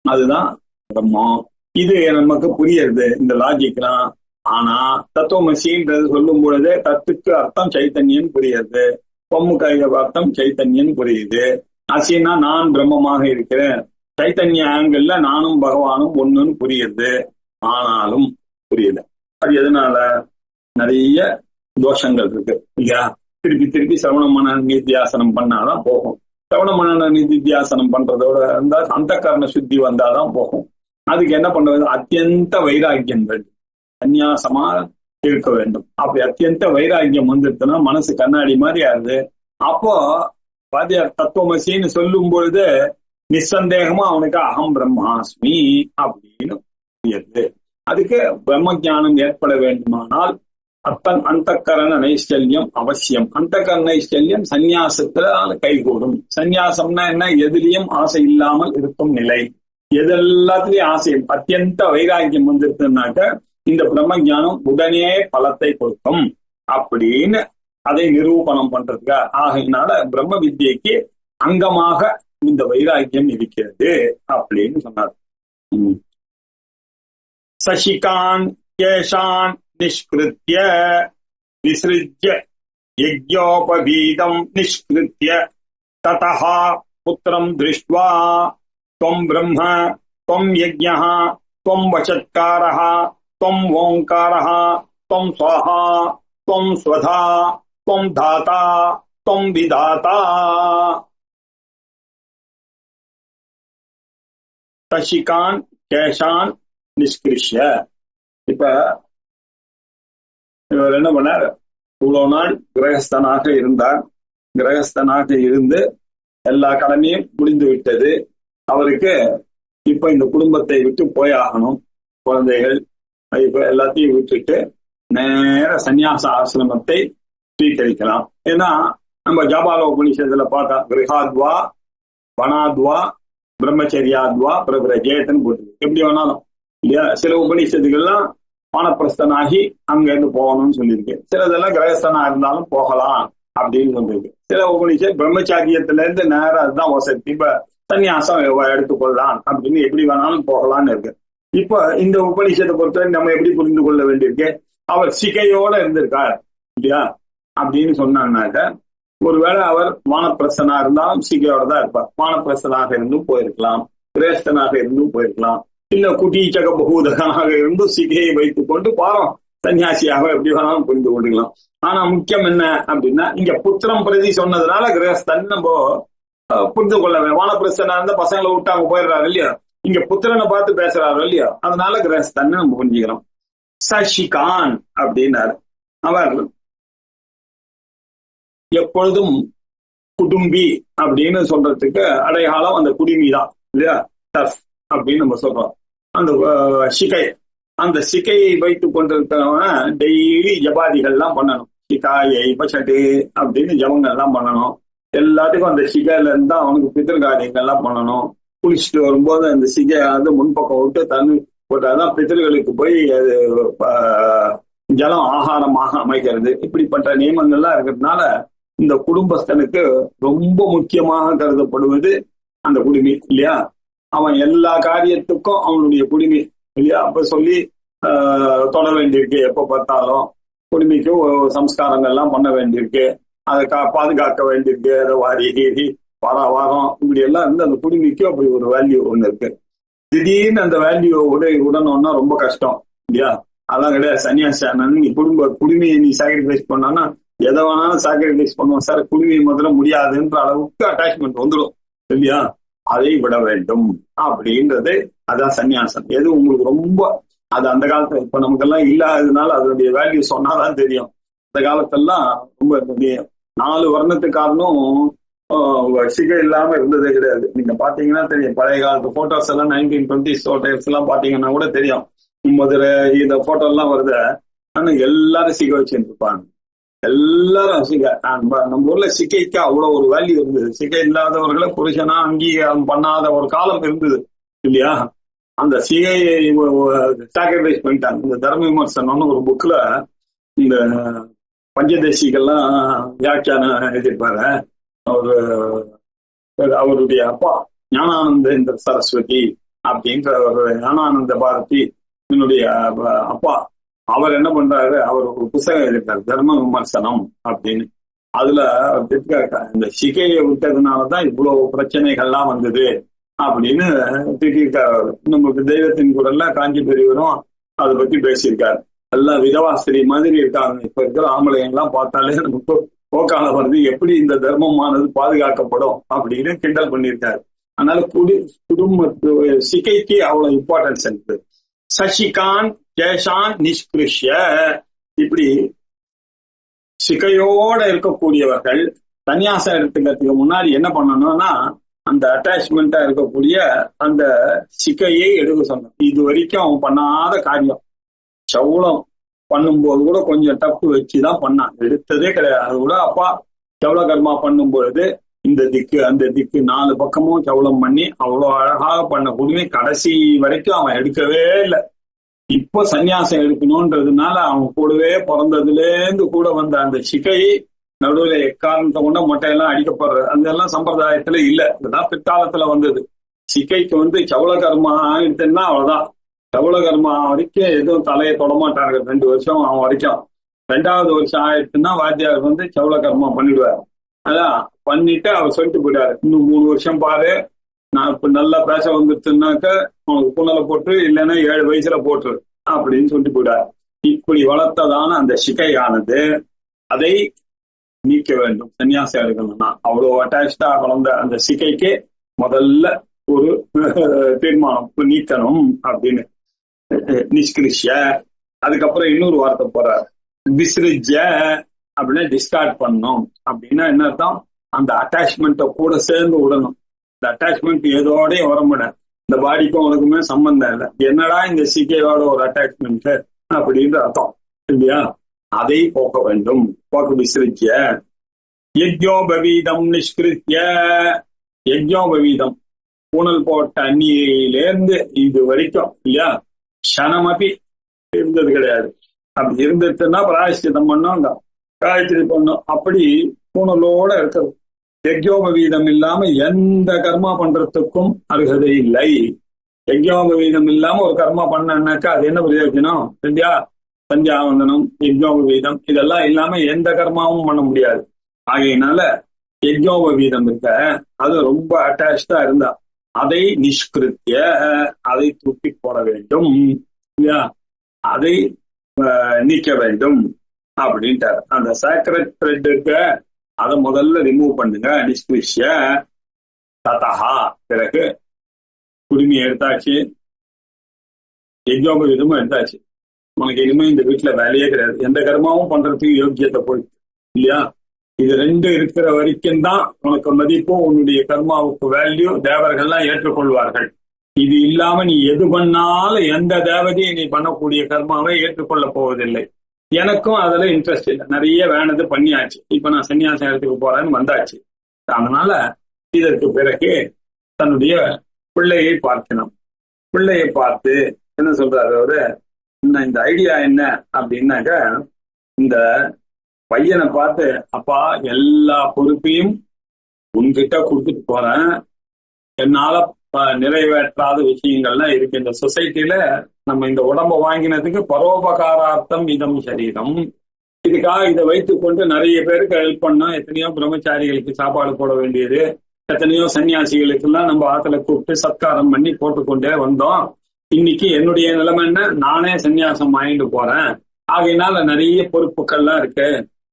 அதுதான் பிரம்மம். இது நமக்கு புரியுது இந்த லாஜிக்லாம். ஆனா தத்துவமசின்றது சொல்லும் பொழுதே தத்துக்கு அர்த்தம் சைத்தன்யன் புரியுது, பொம்முக்கு அர்த்தம் சைத்தன்யன் புரியுது. அசின்னா நான் பிரம்மமாக இருக்கிறேன், சைத்தன்ய ஆங்கிள் நானும் பகவானும் ஒண்ணுன்னு புரியுது. ஆனாலும் புரியல. அது எதனால? நிறைய தோஷங்கள் இருக்கு இல்லையா. திருப்பி திருப்பி சிரவண மன நிதித்தியாசனம் பண்ணாதான் போகும். சிரவண மன நிதித்தியாசனம் பண்றதோட இருந்தா அந்த கரண சுத்தி வந்தாதான் போகும். அதுக்கு என்ன பண்றது? அத்தியந்த வைராக்கியம் வேண்டும், சந்நியாசமா இருக்க வேண்டும். அப்படி அத்தியந்த வைராக்கியம் வந்துருச்சுன்னா மனசு கண்ணாடி மாதிரி ஆகுது. அப்போ வாத்தியார் தத்துவமசின்னு சொல்லும் பொழுது நிசந்தேகமா அவனுக்கு அகம் பிரம்மாஸ்மி அப்படின்னு புரியுது. அதுக்கு பிரம்ம ஞானம் ஏற்பட வேண்டுமானால் அந்த கரண நைஷ்டல்யம் அவசியம். அந்த கரண நைஷ்டல்யம் சந்நியாசத்துல கைகூடும். சந்நியாசம்னா என்ன? எதிலையும் ஆசை இல்லாமல் இருக்கும் நிலை. எதெல்லாத்திலையும் ஆசை, அத்தியந்த வைராக்கியம் வந்துருக்குனாக்க இந்த பிரம்ம ஞானம் உடனே பலத்தை கொடுக்கும் அப்படின்னு அதை நிரூபணம் பண்றதுக்கு. ஆகையினால பிரம்ம வித்யைக்கு அங்கமாக இந்த வைராக்கியம் இருக்கிறது அப்படின்னு சொன்னார். சசிகான் கேஷான் நிஷ்கிருத்ய விசிருஜ்ய யஜ்ஞோபவீதம் நிஷ்கிருத்ய ததஹ புத்திரம் திருஷ்ட்வா त्वं ब्रह्म त्वं यज्ञः त्वं वचत्कारः त्वं ओंकारः त्वं स्वाहा त्वं स्वधा त्वं धाता त्वं विधाता. சசிகான் கேஷான் நிஷ்கிருஷ்ய. இப்ப இவர் என்ன பண்ணார்? இவ்வளவு நாள் கிரகஸ்தனாக இருந்தார். கிரகஸ்தனாக இருந்து எல்லா கடமையும் முடிந்து விட்டது. அவருக்கு இப்ப இந்த குடும்பத்தை விட்டு போயாகணும். குழந்தைகள் இப்ப எல்லாத்தையும் விட்டுட்டு நேர சந்நியாச ஆசிரமத்தை ஸ்வீகரிக்கலாம். ஏன்னா நம்ம ஜாபால உபநிஷத்துல பார்த்தா கிரகாத்வா வனாத்வா பிரம்மச்சரியாத்வா பிரபரஜேதன் போட்டு எப்படி வேணாலும் இல்லையா. சில உபநிஷத்துக்கெல்லாம் வானப்பிரஸ்தனாகி அங்க இருந்து போகணும்னு சொல்லியிருக்கு. சிலதெல்லாம் கிரகஸ்தனா இருந்தாலும் போகலாம் அப்படின்னு சொல்லியிருக்கு. சில உபநிஷத் பிரம்மச்சாரியத்துல இருந்து நேரம் அதுதான் வசதி. இப்ப சன்னியாசம் எடுத்துக்கொள்ளலாம் அப்படின்னு எப்படி வேணாலும் போகலான்னு இருக்கு. இப்ப இந்த உபநிஷத்தை பொறுத்தவரை நம்ம எப்படி புரிந்து கொள்ள வேண்டியிருக்கு? அவர் சிகையோட இருந்திருக்கார் இல்லையா அப்படின்னு சொன்னாங்க. ஒருவேளை அவர் வானப்பிரஸ்தனா இருந்தாலும் சிகையோட தான் இருப்பார். வானப்பிரஸ்தனாக இருந்தும் போயிருக்கலாம், கிரேஸ்தனாக இருந்தும் போயிருக்கலாம், இல்ல குட்டீச்சக பகூதகனாக இருந்தும் சிகையை வைத்துக் கொண்டு பாரம் சன்னியாசியாக எப்படி வேணாலும் புரிந்து கொண்டுக்கலாம். ஆனா முக்கியம் என்ன அப்படின்னா, இங்க புத்திரம் பிரதி சொன்னதுனால கிரகஸ்தன் நம்ம புரிந்து கொள்ள வேண்டும். வானப்பிரஸ்தனா இருந்தா பசங்களை விட்டு அவங்க போயிடுறாரு இல்லையா. இங்க புத்திரனை பார்த்து பேசுறாரு இல்லையா, அதனால கிரகஸ்தன் நம்ம புரிஞ்சுக்கிறோம். சசிகான் அப்படின்னாரு. அவர் எப்பொழுதும் குடும்பி அப்படின்னு சொல்றதுக்கு அடையாளம் அந்த குடுமி தான் இல்லையா. டஃப் அப்படின்னு நம்ம சொல்றோம். அந்த சிகை, அந்த சிகையை வைத்துக் கொண்டிருக்கிறவன் டெய்லி ஜபாதிகள் எல்லாம் பண்ணணும். சிகாயை பசட்டு அப்படின்னு ஜபங்கள் எல்லாம் பண்ணணும். எல்லாத்துக்கும் அந்த சிகையில இருந்தா அவனுக்கு பித்திருக்காரியங்கள்லாம் பண்ணணும். குளிச்சுட்டு வரும்போது அந்த சிகையை வந்து முன்பக்கம் விட்டு தண்ணி போட்டாதான் பித்திருக்களுக்கு போய் அது ஜலம் ஆகாரமாக அமைக்கிறது. இப்படிப்பட்ட நியமங்கள்லாம் இருக்கிறதுனால இந்த குடும்பஸ்தனுக்கு ரொம்ப முக்கியமாக கருதப்படுவது அந்த குடுமி இல்லையா. அவன் எல்லா காரியத்துக்கும் அவனுடைய குடுமி இல்லையா. அப்ப சொல்லி தொட வேண்டியிருக்கு, எப்ப பார்த்தாலும் குடுமிக்கு சம்ஸ்காரங்கள்லாம் பண்ண வேண்டியிருக்கு, அதை பாதுகாக்க வேண்டியிருக்கு, அதை வாரி வாரம் இப்படி எல்லாம் இருந்து அந்த குடுமிக்கு அப்படி ஒரு வேல்யூ ஒண்ணு இருக்கு. திடீர்னு அந்த வேல்யூ உடனோன்னா ரொம்ப கஷ்டம் இல்லையா. அதான் கிடையாது. சன்னியாசானன் நீ குடுமையை நீ சாக்ரிஃபைஸ் பண்ணான்னா எதை வேணாலும் சாக்ரிஃபைஸ் பண்ணுவோம் சார், குடுமையை முதல்ல முடியாதுன்ற அளவுக்கு அட்டாச்மெண்ட் வந்துடும் இல்லையா. அதை விட வேண்டும் அப்படின்றது அதான் சன்னியாசம். எது உங்களுக்கு ரொம்ப அது அந்த காலத்துல இப்ப நமக்கெல்லாம் இல்லாததுனால அதனுடைய வேல்யூ சொன்னாதான் தெரியும். அந்த காலத்தெல்லாம் ரொம்ப 4 வர்ணத்துக்காரனும் சிகை இல்லாம இருந்ததே கிடையாது. நீங்க பாத்தீங்கன்னா தெரியும், பழைய காலத்து போட்டோஸ் எல்லாம் 1920s போட்டோஸ் எல்லாம் பாத்தீங்கன்னா கூட தெரியும். மதுரை இந்த போட்டோ எல்லாம் வருது, ஆனா எல்லாரும் சிகை வச்சுட்டு இருப்பாங்க. எல்லாரும் சிகை. நம்ம ஊர்ல சிகைக்கு அவ்வளவு ஒரு வேல்யூ இருந்தது. சிகை இல்லாதவர்களை புருஷனா அங்கீகாரம் பண்ணாத ஒரு காலம் இருந்தது இல்லையா. அந்த சிகையை சாக்ரிஃபைஸ் பண்ணிட்டாங்க. இந்த தர்ம விமர்சனம்னு ஒரு புக்ல இந்த பஞ்சதேசிகள்லாம் வியாக்கியானம் எழுதியிருப்பாரு. அவருடைய அப்பா ஞானானந்த சரஸ்வதி அப்படின்ற ஒரு ஞானானந்த பாரதி என்னுடைய அப்பா, அவர் என்ன பண்றாரு, அவர் ஒரு புத்தகம் எழுதிட்டார் தர்ம விமர்சனம் அப்படின்னு. அதுல இந்த சிகையை விட்டதுனாலதான் இவ்வளவு பிரச்சனைகள்லாம் வந்தது அப்படின்னு திட்டிருக்காரு. நமக்கு தெய்வத்தின் குரல்ல காஞ்சி பெரியவரும் அதை பத்தி பேசியிருக்காரு. எல்லாம் விதவாஸ்திரி மாதிரி இருக்காங்க. இப்ப இருக்கிற ஆம்பளைங்கெல்லாம் பார்த்தாலே நமக்கு போக்கால வருது, எப்படி இந்த தர்மமானது பாதுகாக்கப்படும் அப்படின்னு கிண்டல் பண்ணியிருக்காரு. அதனால குடும்பத்து சிகைக்கு அவ்வளவு இம்பார்ட்டன்ஸ் இருக்கு. சசிகான் கேஷான் நிஷ்கிருஷ்ய, இப்படி சிகையோட இருக்கக்கூடியவர்கள் சன்னியாசம் எடுத்துக்கிறதுக்கு முன்னாடி என்ன பண்ணணும்னா அந்த அட்டாச்மெண்டா இருக்கக்கூடிய அந்த சிகையை எடுக்க சொன்னோம். இது வரைக்கும் அவன் பண்ணாத காரியம். சவுளம் பண்ணும்போது கூட கொஞ்சம் டப்பு வச்சுதான் பண்ணான், எடுத்ததே கிடையாது. அது கூட அப்பா சவுள கர்மா பண்ணும் பொழுது இந்த திக்கு அந்த திக்கு 4 பக்கமும் சவுளம் பண்ணி அவ்வளவு அழகாக பண்ண குடுமை கடைசி வரைக்கும் அவன் எடுக்கவே இல்லை. இப்போ சன்னியாசம் எடுக்கணும்ன்றதுனால அவன் கூடவே பிறந்ததுல இருந்து கூட வந்த அந்த சிகையை நடுவில் எக்காரணத்தை கொண்ட மொட்டையெல்லாம் அடிக்கப்படுறது அதெல்லாம் சம்பிரதாயத்துல இல்ல. இதுதான் பிற்காலத்துல வந்தது. சிகைக்கு சவுள கர்மா ஆயிடுச்சுன்னா அவ்வளவுதான். சவுள கர்மா வரைக்கும் எதுவும் தலையை தொடமாட்டார்கள் 2 வருஷம் அவன் வரைக்கும். 2வது வருஷம் ஆயிடுச்சுன்னா வாத்தியார் சவுள கர்மா பண்ணிடுவார். அதான் பண்ணிட்டு அவர் சொல்லிட்டு போயிட்டாரு, இன்னும் 3 வருஷம் பாரு, நான் இப்ப நல்லா பேச வந்துருச்சுன்னாக்க உனக்கு புனலை போட்டு இல்லைன்னா 7 வயசுல போட்டுரு அப்படின்னு சொல்லிட்டு போயிட்டாரு. இப்படி வளர்த்ததான அந்த சிகையானது அதை நீக்க வேண்டும். சன்னியாசம் எடுக்கணும்னா அவ்வளவு அட்டாச்சா வளர்ந்த அந்த சிகைக்கு முதல்ல ஒரு தீர்மானம் நீக்கணும் அப்படின்னு. நிஷ்கிருஷ்ய, அதுக்கப்புறம் இன்னொரு வார்த்தை போறார், விசிறிஜ அப்படின்னா டிஸ்கார்ட் பண்ணணும். அப்படின்னா என்ன அர்த்தம், அந்த அட்டாச்மெண்ட்டை கூட சேர்ந்து விடணும். இந்த அட்டாச்மெண்ட் ஏதோடய வரமுட, இந்த பாடிக்கும் உனக்குமே சம்பந்தம் இல்லை, என்னடா இந்த சிகையோட ஒரு அட்டாச்மெண்ட் அப்படின்ற அர்த்தம் இல்லையா. அதை போக்க வேண்டும். போக்க விசிறிச்சிய யஜ்ஞோபவீதம் நிஷ்கிருத்திய, யஜ்ஞோபவீதம் பூனல் போட்ட அந்நியிலேருந்து இது வரைக்கும் இல்லையா க்ஷணமபி இருந்தது கிடையாது. அப்படி இருந்துச்சுன்னா பிராயஷ்சித்தம் பண்ணோம், காயத்ரி பண்ணோம். அப்படி பூனலோட இருக்கிறது. யஜ்ஞோபவீதம் இல்லாம எந்த கர்மா பண்றதுக்கும் அருகதை இல்லை. யஜ்ஞோபவீதம் இல்லாம ஒரு கர்மா பண்ணாக்கா அது என்ன பிரயோஜனம் இல்லையா. சந்தியாவந்தனம் யஜ்ஞோபவீதம் இதெல்லாம் இல்லாம எந்த கர்மாவும் பண்ண முடியாது. ஆகையினால யஜ்ஞோபவீதம் இருக்க அது ரொம்ப அட்டாச்சா இருந்தா அதை நிஷ்கிருத்திய, அதை தூக்கி போட வேண்டும் இல்லையா, அதை நீக்க வேண்டும் அப்படின்ட்டார். அந்த சாக்ரெட் த்ரெட் இருக்க அதை முதல்ல ரிமூவ் பண்ணுங்க. நிஷ்கிருஷ்ய ததா, பிறகு குடுமையை எடுத்தாச்சு, யஜ்ஞோபவீதமும் எடுத்தாச்சு. உனக்கு இனிமே இந்த வீட்டுல வேலையே கிடையாது, எந்த கர்மாவும் பண்றதுக்கு யோக்கியத்தை போயிடுச்சு இல்லையா. இது 2 இருக்கிற வரைக்கும் தான் உனக்கு மதிப்பும் உன்னுடைய கர்மாவுக்கு வேல்யூ தேவர்கள்லாம் ஏற்றுக்கொள்வார்கள். இது இல்லாம நீ எது பண்ணாலும் எந்த தேவதையும் நீ பண்ணக்கூடிய கர்மாவை ஏற்றுக்கொள்ள போவதில்லை. எனக்கும் அதுல இன்ட்ரெஸ்ட் இல்லை, நிறைய வேணது பண்ணியாச்சு, இப்ப நான் சன்னியாசம் இடத்துக்கு போறேன்னு வந்தாச்சு. அதனால இதற்கு பிறகு தன்னுடைய பிள்ளையை பார்க்கணும். பிள்ளையை பார்த்து என்ன சொல்றாரு அவரு, இந்த ஐடியா என்ன அப்படின்னாக்க, இந்த பையனை பார்த்து, அப்பா எல்லா பொறுப்பையும் உன்கிட்ட கொடுத்துட்டு போறேன், என்னால நிறைவேற்றாத விஷயங்கள்லாம் இருக்கு இந்த சொசைட்டில. நம்ம இந்த உடம்ப வாங்கினதுக்கு பரோபகாரார்த்தம் இதம் சரீரம், இதுக்காக இதை வைத்துக் கொண்டு நிறைய பேருக்கு ஹெல்ப் பண்ணோம். எத்தனையோ பிரம்மச்சாரிகளுக்கு சாப்பாடு போட வேண்டியது, எத்தனையோ சன்னியாசிகளுக்கு எல்லாம் நம்ம ஆத்துல கூப்பிட்டு சத்காரம் பண்ணி போட்டுக்கொண்டே வந்தோம். இன்னைக்கு என்னுடைய நிலைமை என்ன, நானே சன்னியாசம் வாங்கிட்டு போறேன், ஆகையினால நிறைய பொறுப்புகள்லாம் இருக்கு.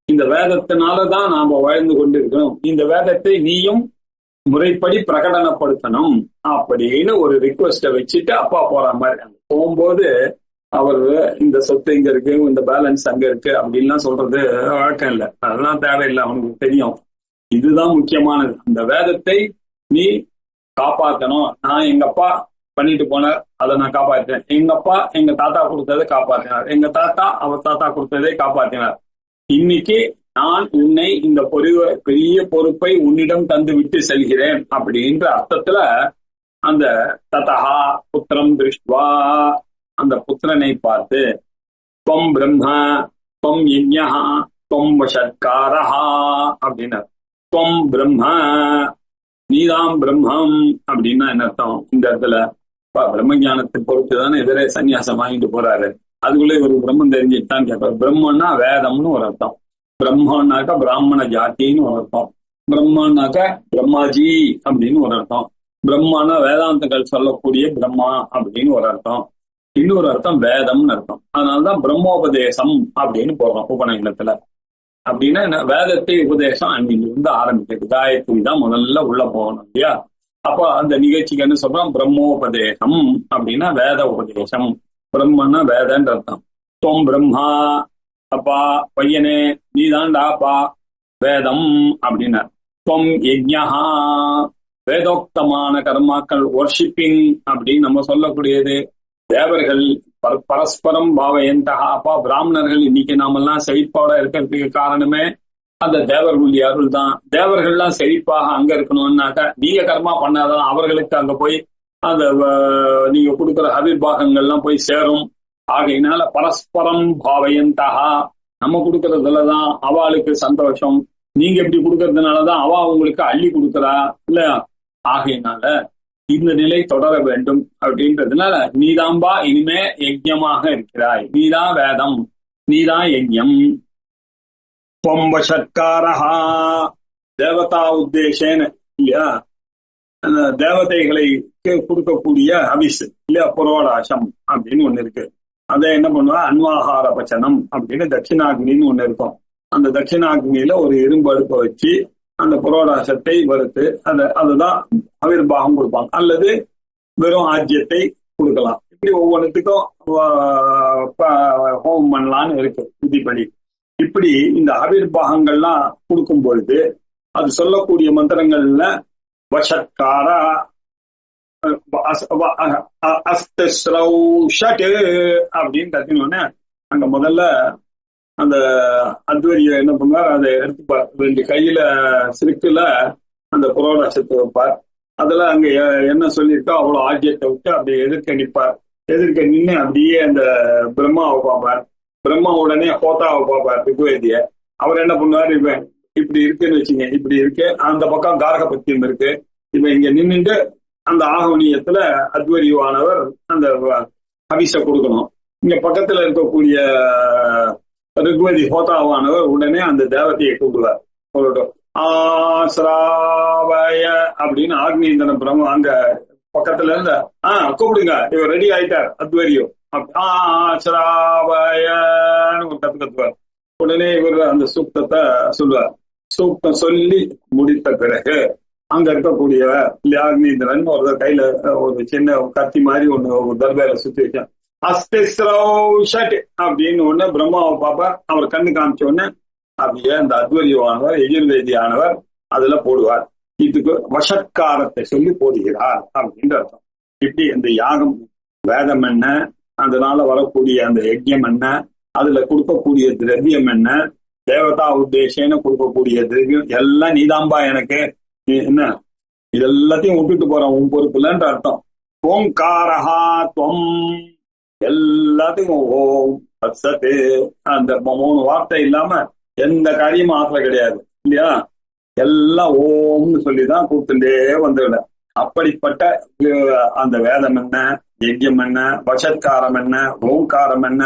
இந்த வேதத்தினாலதான் நாம வாழ்ந்து கொண்டிருக்கிறோம், இந்த வேதத்தை நீயும் முறைப்படி பிரகடனப்படுத்தணும் அப்படின்னு ஒரு ரிக்வெஸ்ட வச்சுட்டு அப்பா போற மாதிரி. போகும்போது அவர் இந்த சொத்து இங்க இருக்கு, இந்த பேலன்ஸ் அங்க இருக்கு அப்படின்லாம் சொல்றது வழக்கம் இல்லை, அதெல்லாம் தேவையில்லை, அவனுக்கு தெரியும். இதுதான் முக்கியமானது, அந்த வேதத்தை நீ காப்பாற்றணும். நான் எங்க அப்பா பண்ணிட்டு போனார், அதை நான் காப்பாற்றினேன். எங்க அப்பா எங்க தாத்தா கொடுத்ததை காப்பாற்றினார், எங்க தாத்தா அவர் தாத்தா கொடுத்ததை காப்பாற்றினார். இன்னைக்கு நான் உன்னை இந்த பெரிய பொறுப்பை உன்னிடம் தந்து விட்டு செல்கிறேன் அப்படின்ற அர்த்தத்துல அந்த ததஹா புத்திரம் திருஷ்டுவா, அந்த புத்திரனை பார்த்து, துவம் பிரம்ம துவம் யஜ்ஞா துவம் வஷத்காரஹா அப்படின்னார். துவம் பிரம்ம, நீதாம் பிரம்மம் அப்படின்னா என்ன அர்த்தம்? இந்த இடத்துல பிரம்ம ஞானத்தை பொறுத்துதானே எதிரே சன்னியாசம் வாங்கிட்டு போறாரு, அதுக்குள்ள இவரு பிரம்மம் தெரிஞ்சுட்டான்னு கேட்பார். பிரம்மன்னா வேதம்னு ஒரு அர்த்தம், பிரம்மன்னாக்க பிராமண ஜாத்தின்னு ஒரு அர்த்தம், பிரம்மன்னாக்க பிரம்மாஜி அப்படின்னு ஒரு அர்த்தம், பிரம்மானா வேதாந்தங்கள் சொல்லக்கூடிய பிரம்மா அப்படின்னு ஒரு அர்த்தம், இன்னொரு அர்த்தம் வேதம்னு அர்த்தம். அதனாலதான் பிரம்மோபதேசம் அப்படின்னு போடுறோம் உபநயனத்துல. அப்படின்னா என்ன, வேதத்தை உபதேசம் அன்னிலிருந்து ஆரம்பிக்கிறது. காயத்ரி தான் முதல்ல உள்ள போகணும் இல்லையா? அப்போ அந்த நிகழ்ச்சிக்கு என்ன சொல்றோம், பிரம்மோபதேசம் அப்படின்னா வேத உபதேசம். பிரம்மன்னா வேதன்ற அர்த்தம். துவம் பிரம்மா, அப்பா பையனே நீதான்டாப்பா வேதம் அப்படின்னா. துவம் யஜ்ஞா, வேதோக்தமான கர்மாக்கள், வர்ஷிப்பிங் அப்படின்னு நம்ம சொல்லக்கூடியது. தேவர்கள் பரஸ்பரம் பாவயந்தகா, அப்பா பிராமணர்கள் இன்னைக்கு நாமெல்லாம் செழிப்போட இருக்கிறதுக்கு காரணமே அந்த தேவர்களுடைய அருள் தான். தேவர்கள்லாம் செழிப்பாக அங்க இருக்கணும்னாக்கா நீங்க கர்மா பண்ணாதான் அவர்களுக்கு அங்க போய் அந்த நீங்க கொடுக்குற அபிர்பாகங்கள்லாம் போய் சேரும். ஆகையினால பரஸ்பரம் பாவயந்தகா, நம்ம கொடுக்கறதுலதான் அவளுக்கு சந்தோஷம், நீங்க இப்படி கொடுக்கறதுனாலதான் அவ உங்களுக்கு அள்ளி கொடுக்குறா இல்ல. ஆகையினால இந்த நிலை தொடர வேண்டும் அப்படின்றதுனால நீதாம்பா இனிமே யஜ்யமாக இருக்கிறாய், நீதான் வேதம், நீதான் யஜ்யம். பொம்பசத்காரஹா, தேவதா உத்தேசேன இல்லையா, தேவதைகளை கொடுக்கக்கூடிய ஹவிஸ் இல்லையா, புரோடாசம் அப்படின்னு ஒண்ணு இருக்கு. அதை என்ன பண்ணுவா, அன்வாகார பச்சனம் அப்படின்னு தட்சிணாக்னின்னு ஒண்ணு இருக்கும். அந்த தட்சிணாக்னியில ஒரு இரும்பு அடுப்பை வச்சு அந்த புரோடாசத்தை வறுத்து அதுதான் அவிர்பாகம் கொடுப்பாங்க, அல்லது வெறும் ஆஜ்யத்தை கொடுக்கலாம். இப்படி ஒவ்வொன்றுத்துக்கும் ஹோமம் பண்ணலான்னு இருக்கு விதிப்படி. இப்படி இந்த அவிர்பாகங்கள்லாம் கொடுக்கும் பொழுது அது சொல்லக்கூடிய மந்திரங்கள்ல வஷத்கார அப்படின்னு கத்தினோடனே அங்க முதல்ல அந்த அத்வரிய என்ன பண்ணுவார், அதை எடுத்துப்பார், ரெண்டு கையில சிறுக்குல அந்த புரோடாசத்தை வைப்பார். அதெல்லாம் அங்க என்ன சொல்லியிருக்கோ அவ்வளவு ஆஜ்யத்தை விட்டு அப்படியே எதிர்க்க நிற்பார். எதிர்க்க நின்று அப்படியே அந்த பிரம்மாவை பார்ப்பார். பிரம்மா உடனே ஹோதாவை பார்ப்பார் ரிக்வேதிய. அவர் என்ன பண்ணுவார், இவன் இப்படி இருக்குன்னு வச்சுங்க, இப்படி இருக்கு, அந்த பக்கம் காரகபத்தியம் இருக்கு, இவன் இங்க நின்றுட்டு அந்த ஆகவனியத்துல அத்வரியுவானவர் அந்த ஹவிஸை கொடுக்கணும். இங்க பக்கத்துல இருக்கக்கூடிய ரிக்வேதி ஹோதாவானவர் உடனே அந்த தேவதையை கூப்பிடுவார். ஆஸ்ராவய அப்படின்னு ஆக்னேந்திரன் பிரம்ம அங்க பக்கத்துல இருந்த கூப்பிடுங்க, இவர் ரெடி ஆயிட்டார் அத்வரியோ, ஆஸ்ராவயன்னு ஒரு கத்துவார். உடனே இவர் அந்த சூக்தத்தை சொல்லுவார். சூக்தம் சொல்லி முடித்த பிறகு அங்க இருக்கக்கூடிய ஆக்னேந்திரன் ஒரு கையில ஒரு சின்ன கத்தி மாதிரி ஒண்ணு ஒரு தர்பையில சுத்தி வச்சான். அப்படின்னு ஒண்ணு பிரம்மாவை பாப்பார். அவர் கண்ணு காமிச்ச உடனே அப்படியே அந்த அத்வரியமானவர் எஜுர்வேதியானவர் அதுல போடுவார். இதுக்கு வஷத்காரத்தை சொல்லி போடுகிறார் அப்படின்ற அர்த்தம். இப்படி இந்த யாகம் வேதம் என்ன, அதனால வரக்கூடிய அந்த யஜ்யம் என்ன, அதுல கொடுக்கக்கூடிய திரவியம் என்ன, தேவதா உத்தேசேன கொடுக்கக்கூடிய திரவியம் எல்லாம் நீதாம்பா எனக்கு என்ன இதெல்லாத்தையும் விட்டுட்டு போறான் உன் பொறுப்பு இல்லைன்ற அர்த்தம். ஓங்காரஹா துவம், எல்லாத்துக்கும் ஓம் சத்து, அந்த 3 வார்த்தை இல்லாம எந்த காரியமும் ஆசை கிடையாது இல்லையா? எல்லாம் ஓம்னு சொல்லிதான் கூப்பிட்டுட்டே வந்துவிட. அப்படிப்பட்ட அந்த வேதம் என்ன, யஜ்யம் என்ன, வசத்காரம் என்ன, ஓங்காரம் என்ன,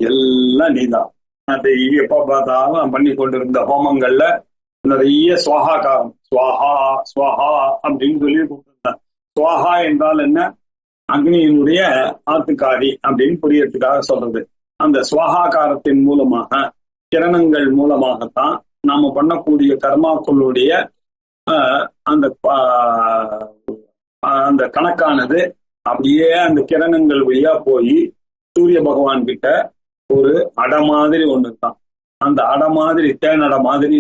எல்லாம் நீதான். அது எப்ப பார்த்தாலும் பண்ணி கொண்டிருந்த ஹோமங்கள்ல நிறைய சுவாகாரம், சுவாஹா சுவாஹா அப்படின்னு சொல்லி கூப்பிட்டுருந்தேன். சுவாஹா என்றால் என்ன? அக்னியினுடைய ஆத்துக்காரி அப்படின்னு புரியறதுக்காக சொல்றது. அந்த சுவாகாரத்தின் மூலமாக, கிரணங்கள் மூலமாகத்தான் நாம பண்ணக்கூடிய கர்மாக்களுடைய அந்த அந்த கணக்கானது அப்படியே அந்த கிரணங்கள் வழியா போய் சூரிய பகவான் கிட்ட ஒரு அடை மாதிரி ஒண்ணு தான். அந்த அடை மாதிரி, தேனடை மாதிரி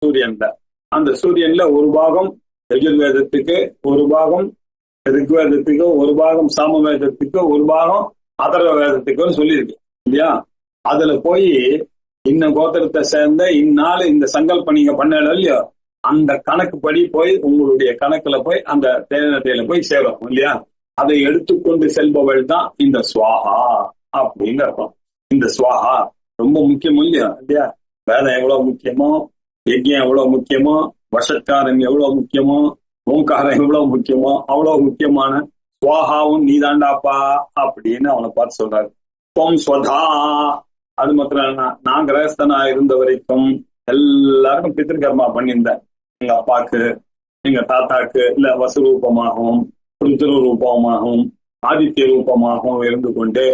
சூரியன்ல, அந்த சூரியன்ல ஒரு பாகம் யஜுர்வேதத்துக்கு, ஒரு பாகம் ரிக்வேதத்துக்கு, ஒரு பாகம் சாமவேதத்துக்கு, ஒரு பாகம் அதர்வ வேதத்துக்குன்னு சொல்லியிருக்கு இல்லையா? அதுல போய் இன்ன கோத்திரத்தை சேர்ந்த இந்நாள் இந்த சங்கல்ப நீங்க பண்ணல இல்லையோ, அந்த கணக்கு படி போய் உங்களுடைய கணக்குல போய் அந்த தேனத்தையில போய் சேரும் இல்லையா? அதை எடுத்துக்கொண்டு செல்பவள் தான் இந்த சுவாஹா அப்படின்னு அர்த்தம். இந்த சுவாஹா ரொம்ப முக்கியம் இல்லையா? இல்லையா? வேதம் எவ்வளவு முக்கியமோ, யஜ்யம் எவ்வளவு முக்கியமோ, வசத்காரம் எவ்வளவு முக்கியமோ, ஓங்காரம் எவ்வளவு முக்கியமோ, அவ்வளவு முக்கியமான சுவாஹாவும் நீதாண்டாப்பா அப்படின்னு அவனை பார்த்து சொல்றாரு. தொம் ஸ்வதா, அது மாத்திரம் நான் கிரகஸ்தனா இருந்த வரைக்கும் எல்லாருக்கும் பித்திருக்கர்மா பண்ணியிருந்தேன். எங்க அப்பாக்கு, எங்க தாத்தாக்கு இல்ல வசுரூபமாகவும், ருத்ர ரூபமாகவும், ஆதித்ய ரூபமாகவும் இருந்து கொண்டு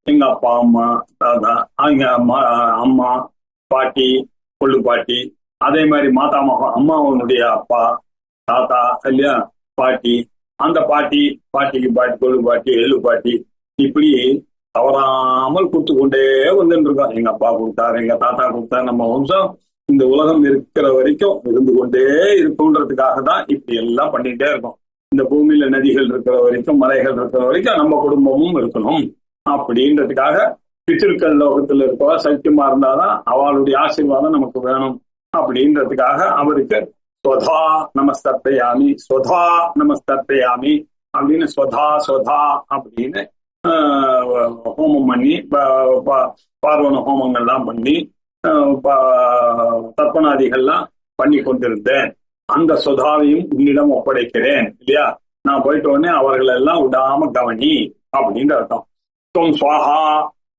எங்க அப்பா அம்மா தாத்தா, எங்க அம்மா பாட்டி, கொள்ளு பாட்டி, அதே மாதிரி மாதாமகம் அம்மாவனுடைய அப்பா தாத்தா இல்லையா, பாட்டி, அந்த பாட்டி, பாட்டிக்கு பாட்டி, கொள்ளு பாட்டி, எள்ளு பாட்டி, இப்படி தவறாமல் கொடுத்து கொண்டே வந்துட்டு இருக்கோம். எங்க அப்பா கொடுத்தாரு, எங்க தாத்தா கொடுத்தாரு. நம்ம வம்சம் இந்த உலகம் இருக்கிற வரைக்கும் இருந்து கொண்டே இருக்குன்றதுக்காக தான் இப்படி எல்லாம் பண்ணிட்டே இருக்கோம். இந்த பூமியில நதிகள் இருக்கிற வரைக்கும், மலைகள் இருக்கிற வரைக்கும் நம்ம குடும்பமும் இருக்கணும் அப்படின்றதுக்காக பித்திருக்கள் லோகத்துல இருக்கவா சத்தியமா இருந்தாதான் அவளுடைய ஆசீர்வாதம் நமக்கு வேணும் அப்படின்றதுக்காக அவருக்கு ஸ்வதா நமஸ்தர்ப்பயாமி, ஸ்வதா நமஸ்தர்ப்பயாமி அப்படின்னு ஸ்வதா ஸ்வதா அப்படின்னு ஹோமம் பண்ணி, பார்வண ஹோமங்கள்லாம் பண்ணி, தர்ப்பணாதிகள்லாம் பண்ணி கொண்டிருந்தேன். அந்த சுதாவையும் உன்னிடம் ஒப்படைக்கிறேன் இல்லையா? நான் போயிட்டு உடனே அவர்கள் எல்லாம் விடாம கவனி அப்படின்னு அர்த்தம். தொம் ஸ்வாஹா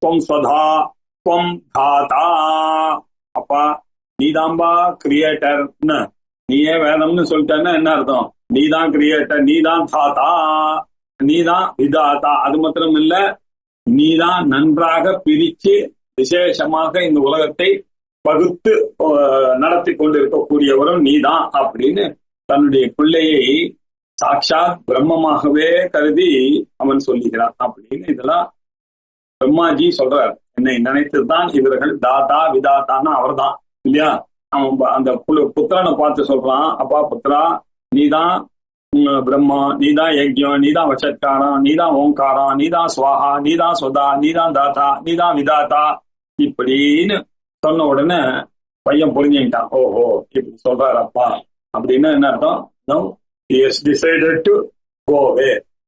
தொம் ஸ்வதா தொம் தாதா. அப்பா நீதாம்பா கிரியேட்டர்னு, நீயே வேதம்னு சொல்லிட்டேன்னா என்ன அர்த்தம்? நீதான் கிரியேட்டர், நீதான் தாத்தா, நீதான் விதாத்தா. அது மாத்திரம் இல்ல, நீதான் நன்றாக பிரிச்சு விசேஷமாக இந்த உலகத்தை பகுத்து நடத்தி கொண்டிருக்கக்கூடியவரும் நீதான் அப்படின்னு தன்னுடைய பிள்ளையை சாட்சாத் பிரம்மமாகவே கருதி அவன் சொல்லுகிறான் அப்படின்னு இதெல்லாம் பிரம்மாஜி சொல்றார். என்னை நினைத்துதான் இவர்கள் தாத்தா விதாத்தான்னு அவர் தான் இல்லையா? அவன் அந்த புத்திரனை பார்த்து சொல்றான், அப்பா புத்திரா, நீதான் பிரம்மா, நீதான் யஜ்யம், நீதான் வசத்காரம், நீதான் ஓங்காரம், நீதான் சுவாஹா, நீதான் சுதா, நீதான் தாத்தா, நீதான் விதாத்தா இப்படின்னு சொன்ன உடனே பையன் புரிஞ்சுக்கிட்டான். ஓஹோ இப்படி சொல்றாரு அப்பா அப்படின்னா என்ன அர்த்தம்?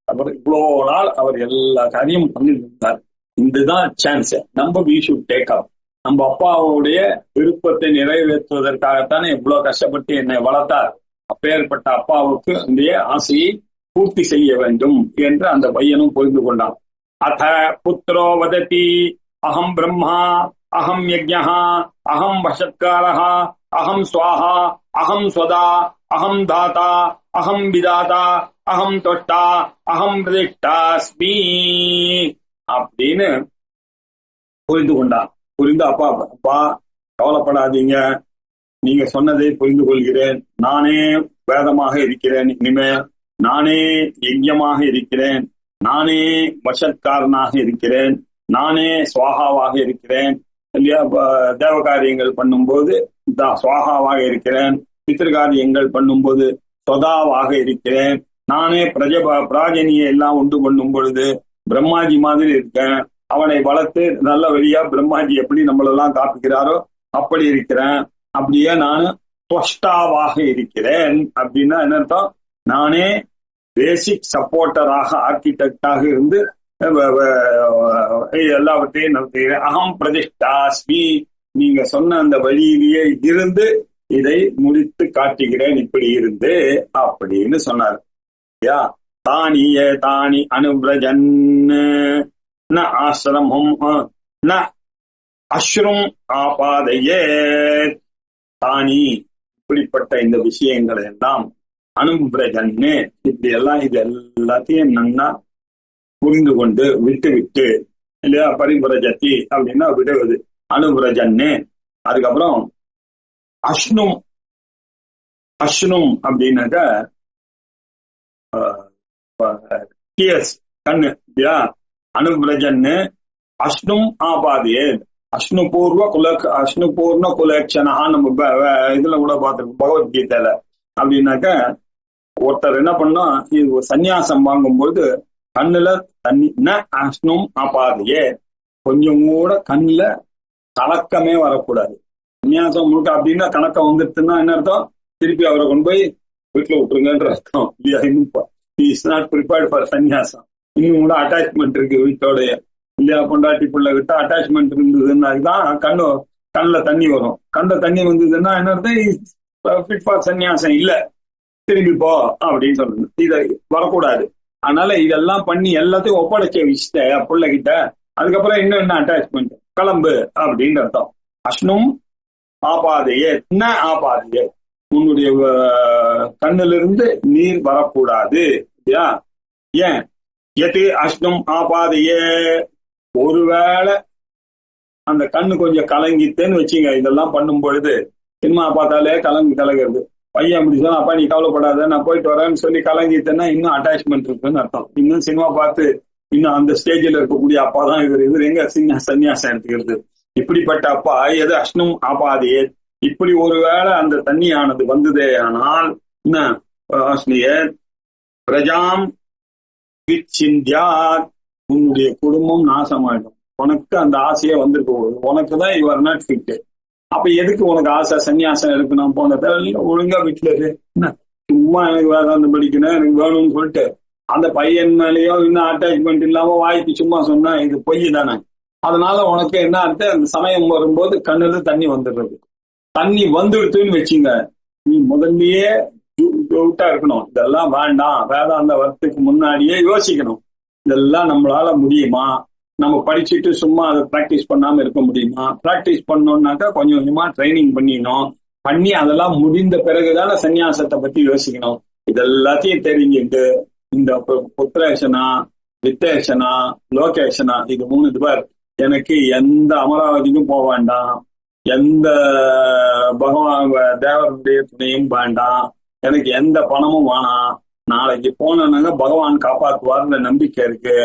அவர் இவ்வளோ நாள் அவர் எல்லா காரியமும் பண்ணிட்டு இருந்தார். இதுதான் சான்ஸ். நம்ம வி ஷுட் டேக் அப். நம்ம அப்பாவுடைய விருப்பத்தை நிறைவேற்றுவதற்காகத்தானே இவ்வளவு கஷ்டப்பட்டு என்னை வளர்த்தார். அப்பேற்பட்ட அப்பாவுக்கு அந்த ஆசையை பூர்த்தி செய்ய வேண்டும் என்று அந்த பையனும் புரிந்து கொண்டான். அத புத்திரோ வததி அகம் பிரம்மா, அகம் யஜ்ஞः, அகம் வசத்காரः, அகம் ஸ்வாஹா, அகம் ஸ்வதா, அகம் தாத்தா, அகம் விதாதா, அகம் தொட்டா, அகம் பிரதிஷ்டாஸ்மி அப்படின்னு புரிந்து கொண்டான். புரிந்து அப்பா அப்பா கவலைப்படாதீங்க, நீங்க சொன்னதை புரிந்து கொள்கிறேன். நானே வேதமாக இருக்கிறேன், இனிமே நானே யஜ்யமாக இருக்கிறேன், நானே வசத்காரனாக இருக்கிறேன், நானே சுவாகாவாக இருக்கிறேன் இல்லையா? தேவகாரியங்கள் பண்ணும்போது சுவாகாவாக இருக்கிறேன், பித்திருக்காரியங்கள் பண்ணும்போது சொதாவாக இருக்கிறேன், நானே பிராஜனியை எல்லாம் உண்டு பண்ணும் பொழுது பிரம்மாஜி மாதிரி இருக்கேன். அவனை வளர்த்து நல்ல வழியா பிரம்மாஜி எப்படி நம்மளெல்லாம் காப்பிக்கிறாரோ அப்படி இருக்கிறேன். அப்படியே நான் ஸ்வஷ்டாவாக இருக்கிறேன். அப்படின்னா என்ன அர்த்தம்? நானே பேசிக் சப்போர்ட்டராக ஆர்கிடெக்டாக இருந்து எல்லாவற்றையும் நடத்துகிறேன். அகம் பிரதிஷ்டாஸ்மி, நீங்க சொன்ன அந்த வழியிலேயே இருந்து இதை முடித்து காட்டுகிறேன் இப்படி இருந்து அப்படின்னு சொன்னார். தானி அனுபிரஜன் ந ஆசிரமம் ந அஸ்ரும் ஆபாதையே. தானி, இப்படிப்பட்ட இந்த விஷயங்களை எல்லாம் அனுபிரஜன்னு, இப்படி எல்லாம் இது எல்லாத்தையும் நன்னா புரிந்து கொண்டு விட்டு விட்டு இல்லையா, பரிபுரஜத்தி அப்படின்னா விடுவது, அனுபிரஜன்னு. அதுக்கப்புறம் அஷ்ணும், அஷ்ணும் அப்படின்னாக்க கண்ணு இல்லையா, அனுபிரஜன்னு. அஷ்ணும் ஆபாதியே, அஷ்ணுபூர்ண குலக்ஷனா நம்ம இதுல கூட பார்த்திருக்கோம் பகவத்கீதையில. அப்படின்னாக்க ஒருத்தர் என்ன பண்ணா, இது சன்னியாசம் வாங்கும்போது கண்ணுல தண்ணி, ந அஷ்ணும் ஆபாதியே, கொஞ்சம் கூட கண்ணுல கலக்கமே வரக்கூடாது. சன்னியாசம் முழுக்க அப்படின்னா கணக்கம் வந்துட்டுன்னா என்ன அர்த்தம்? திருப்பி அவரை கொண்டு போய் வீட்டுல விட்டுருங்கன்ற அர்த்தம் இல்லையா? இன்னும் இஸ் நாட் ப்ரிப்பேர்ட் ஃபார் சன்னியாசம். இன்னும் கூட அட்டாச்மெண்ட் இருக்கு வீட்டோடைய இல்லையா, பொண்டாட்டி பிள்ளை கிட்ட அட்டாச்மெண்ட் இருந்ததுன்னாதான் கண்ணுல தண்ணி வரும். கண்ணுல தண்ணி வந்ததுன்னா என்ன அர்த்தம்? ஃபிட் ஃபார் சன்னியாசம் இல்ல, திரும்பி போ அப்படின்னு சொல்றது. இதை வரக்கூடாது. அதனால இதெல்லாம் பண்ணி எல்லாத்தையும் ஒப்படைச்ச வச்சுட்ட பிள்ளை கிட்ட, அதுக்கப்புறம் இன்னும் என்ன அட்டாச்மெண்ட், கிளம்பு அப்படின்னு அர்த்தம். அஷ்ணும் ஆபாதையே ந ஆபாதையே, உன்னுடைய கண்ணுல இருந்து நீர் வரக்கூடாது இல்லையா? ஏன்? எது அஷ்ணும் ஆபாதையே, ஒருவேளை அந்த கண்ணு கொஞ்சம் கலங்கித்தேன்னு வச்சுங்க, இதெல்லாம் பண்ணும் பொழுது சினிமா பார்த்தாலே கலங்குறது. பையன் அப்படி சொன்னா, அப்பா நீ கவலைப்படாத நான் போயிட்டு வரேன்னு சொல்லி கலங்கிட்டேன்னா இன்னும் அட்டாச்மெண்ட் இருக்குன்னு அர்த்தம். இன்னும் சினிமா பார்த்து இன்னும் அந்த ஸ்டேஜில் இருக்கக்கூடிய அப்பா தான் இவர் எங்க சன்னியாசம் எடுத்துக்கிறது. இப்படிப்பட்ட அப்பா எது அஷ்ணும் ஆபாதியே, இப்படி ஒருவேளை அந்த தண்ணியானது வந்ததே ஆனால் என்ன பிரஜாம் விச்சிந்தியா, உன்னுடைய குடும்பம் நாசமாயிடும். உனக்கு அந்த ஆசையே வந்திருக்க போகுது, உனக்கு தான் யுவர் நாட் ஃபிட். அப்ப எதுக்கு உனக்கு ஆசை சன்னியாசம் எடுக்கணும் போனத, ஒழுங்கா வீட்டுல இரு, சும்மா எனக்கு வேதாந்தம் படிக்கணும் எனக்கு வேணும்னு சொல்லிட்டு அந்த பையன் மேலேயோ இன்னும் அட்டாச்மெண்ட் இல்லாம வாய்ப்பு சும்மா சொன்னா இது பொய் தானே. அதனால உனக்கு என்ன அர்த்தம்? அந்த சமயம் வரும்போது கண்ணுல தண்ணி வந்துடுறது. தண்ணி வந்துடுத்துன்னு வச்சுங்க, நீ முதல்லயே விட்டா இருக்கணும். இதெல்லாம் வேண்டாம், வேதாந்த வரத்துக்கு முன்னாடியே யோசிக்கணும். இதெல்லாம் நம்மளால முடியுமா? நம்ம படிச்சுட்டு சும்மா அதை பிராக்டிஸ் பண்ணாம இருக்க முடியுமா? பிராக்டிஸ் பண்ணோம்னாக்கா கொஞ்சம் கொஞ்சமா ட்ரைனிங் பண்ணி அதெல்லாம் முடிந்த பிறகுதான சன்னியாசத்தை பத்தி யோசிக்கணும். இதெல்லாத்தையும் தெரிஞ்சுட்டு இந்த புத்திரேஷனா வித்தேஷனா லோகேஷனா இது 3 இதுவார், எனக்கு எந்த அமராவதிக்கும் போக வேண்டாம், எந்த பகவான் தேவருடைய துணையும் வேண்டாம், எனக்கு எந்த பணமும் வேணாம், நாளைக்கு போனாங்க பகவான் காப்பாற்றுவார்ன்ற நம்பிக்கை இருக்கு,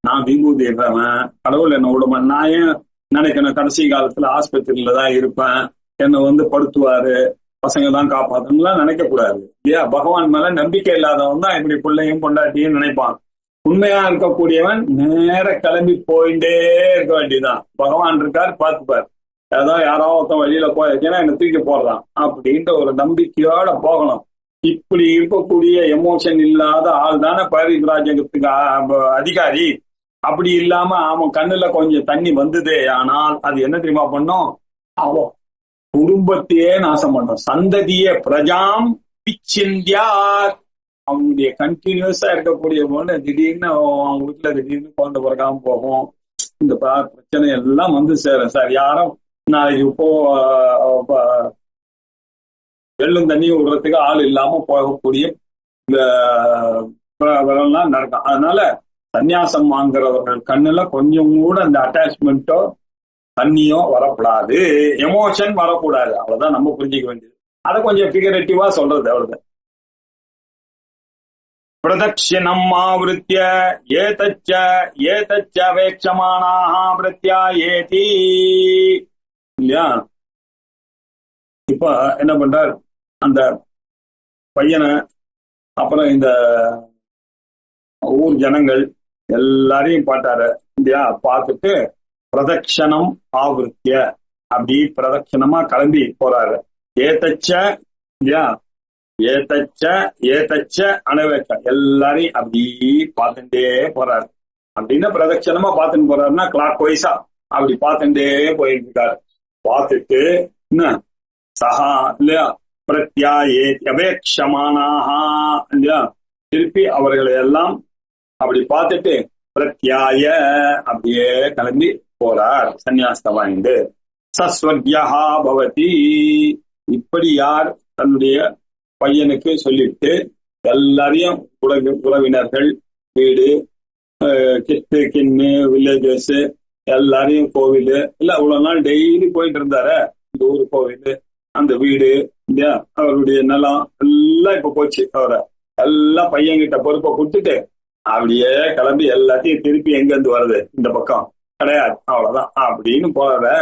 நான் விபூதி இருறவன், கடவுள் என்ன விடுமா, நான் ஏன் நினைக்கணும் கடைசி காலத்துல ஆஸ்பத்திரியில தான் இருப்பேன், என்னை படுத்துவாரு, பசங்க தான் காப்பாத்தணும்லாம் நினைக்க கூடாது இல்லையா? பகவான் மேல நம்பிக்கை இல்லாதவன் தான் இப்படி பிள்ளையும் பொண்டாட்டியும் நினைப்பான். உண்மையா இருக்கக்கூடியவன் நேர கிளம்பி போயிட்டே இருக்க வேண்டியதுதான். பகவான் இருக்காரு பார்த்துப்பார், ஏதோ யாரோ ஒருத்தன் வழியில போயிருக்கேன்னா என்ன தூக்கி போடுறான் அப்படின்ற ஒரு நம்பிக்கையோட போகணும். இப்படி இருக்கக்கூடிய எமோஷன் இல்லாத ஆள் தானே பரிவிராஜகத்துக்கு அதிகாரி. அப்படி இல்லாம அவன் கண்ணுல கொஞ்சம் தண்ணி வந்ததே ஆனால் அது என்ன தெரியுமா பண்ணும்? அவன் குடும்பத்தையே நாசம் பண்ணும், சந்ததியே பிரஜாம் பிச்சிந்தியார். அவனுடைய கண்டினியூஸா இருக்கக்கூடிய பொண்ணு திடீர்னு அவங்க வீட்டுல திடீர்னு குழந்தை பிறக்காம போகும். இந்த பிரச்சனை எல்லாம் சேரும் சார். யாரும் நாளைக்கு வெள்ளும் தண்ணி விடுறதுக்கு ஆள் இல்லாம போகக்கூடிய எல்லாம் நடக்கும். அதனால சன்னியாசம் வாங்குறவர்கள் கண்ணுல கொஞ்சம் கூட அந்த அட்டாச்மெண்ட்டோ தண்ணியோ வரக்கூடாது, எமோஷன் வரக்கூடாது. அவ்வளவுதான் நம்ம புரிஞ்சிக்க வேண்டியது. அதை கொஞ்சம் ஃபிகரேட்டிவா சொல்றது அவ்வளவுதான். பிரதக்ஷிணம் ஆவருத்திய ஏதச்ச வேட்சமானாஹ பிரத்யாயேதி இல்லையா? இப்ப என்ன பண்றார் அந்த பையனை, அப்புறம் இந்த ஊர் ஜனங்கள் எல்லாரையும் பார்த்தாரு இல்லையா? பார்த்துட்டு பிரதக்ஷணம் ஆவருத்திய அப்படி பிரதட்சணமா கிளம்பி போறாரு. ஏதச்ச இல்லையா? ஏதச்ச ஏதச்ச அனவேச்ச எல்லாரையும் அப்படி பார்த்துட்டே போறாரு. அப்படின்னா பிரதட்சணமா பார்த்துட்டு போறாருன்னா கிளாக் வைஸா அப்படி பார்த்துட்டே போயிட்டு இருக்காரு. பார்த்துட்டு என்ன சஹா இல்லையா பிரத்யாயே அபேக்ஷமானாஹா இல்லையா, திருப்பி அவர்களை எல்லாம் அப்படி பார்த்துட்டு பிரத்யாய அப்படியே கிளம்பி போறார் சந்நியாசத்தை வாங்கிட்டு. சஸ்வர்யா பவதி, இப்படி யார் தன்னுடைய பையனுக்கு சொல்லிட்டு எல்லாரையும் உறவினர்கள் வீடு கிட்டு கிண்ணு வில்லேஜஸ் எல்லாரையும் கோவில் இல்ல இவ்வளவு நாள் டெய்லி போயிட்டு இருந்தார இந்த ஊரு கோவில் அந்த வீடு இல்லையா அவருடைய நிலம் எல்லாம் இப்ப போச்சு. அவரை எல்லாம் பையன்கிட்ட பொறுப்பை கொடுத்துட்டு அப்படியே கிளம்பி எல்லாத்தையும் திருப்பி எங்க இருந்து வருது இந்த பக்கம் கிடையாது அவ்வளவுதான் அப்படின்னு போற.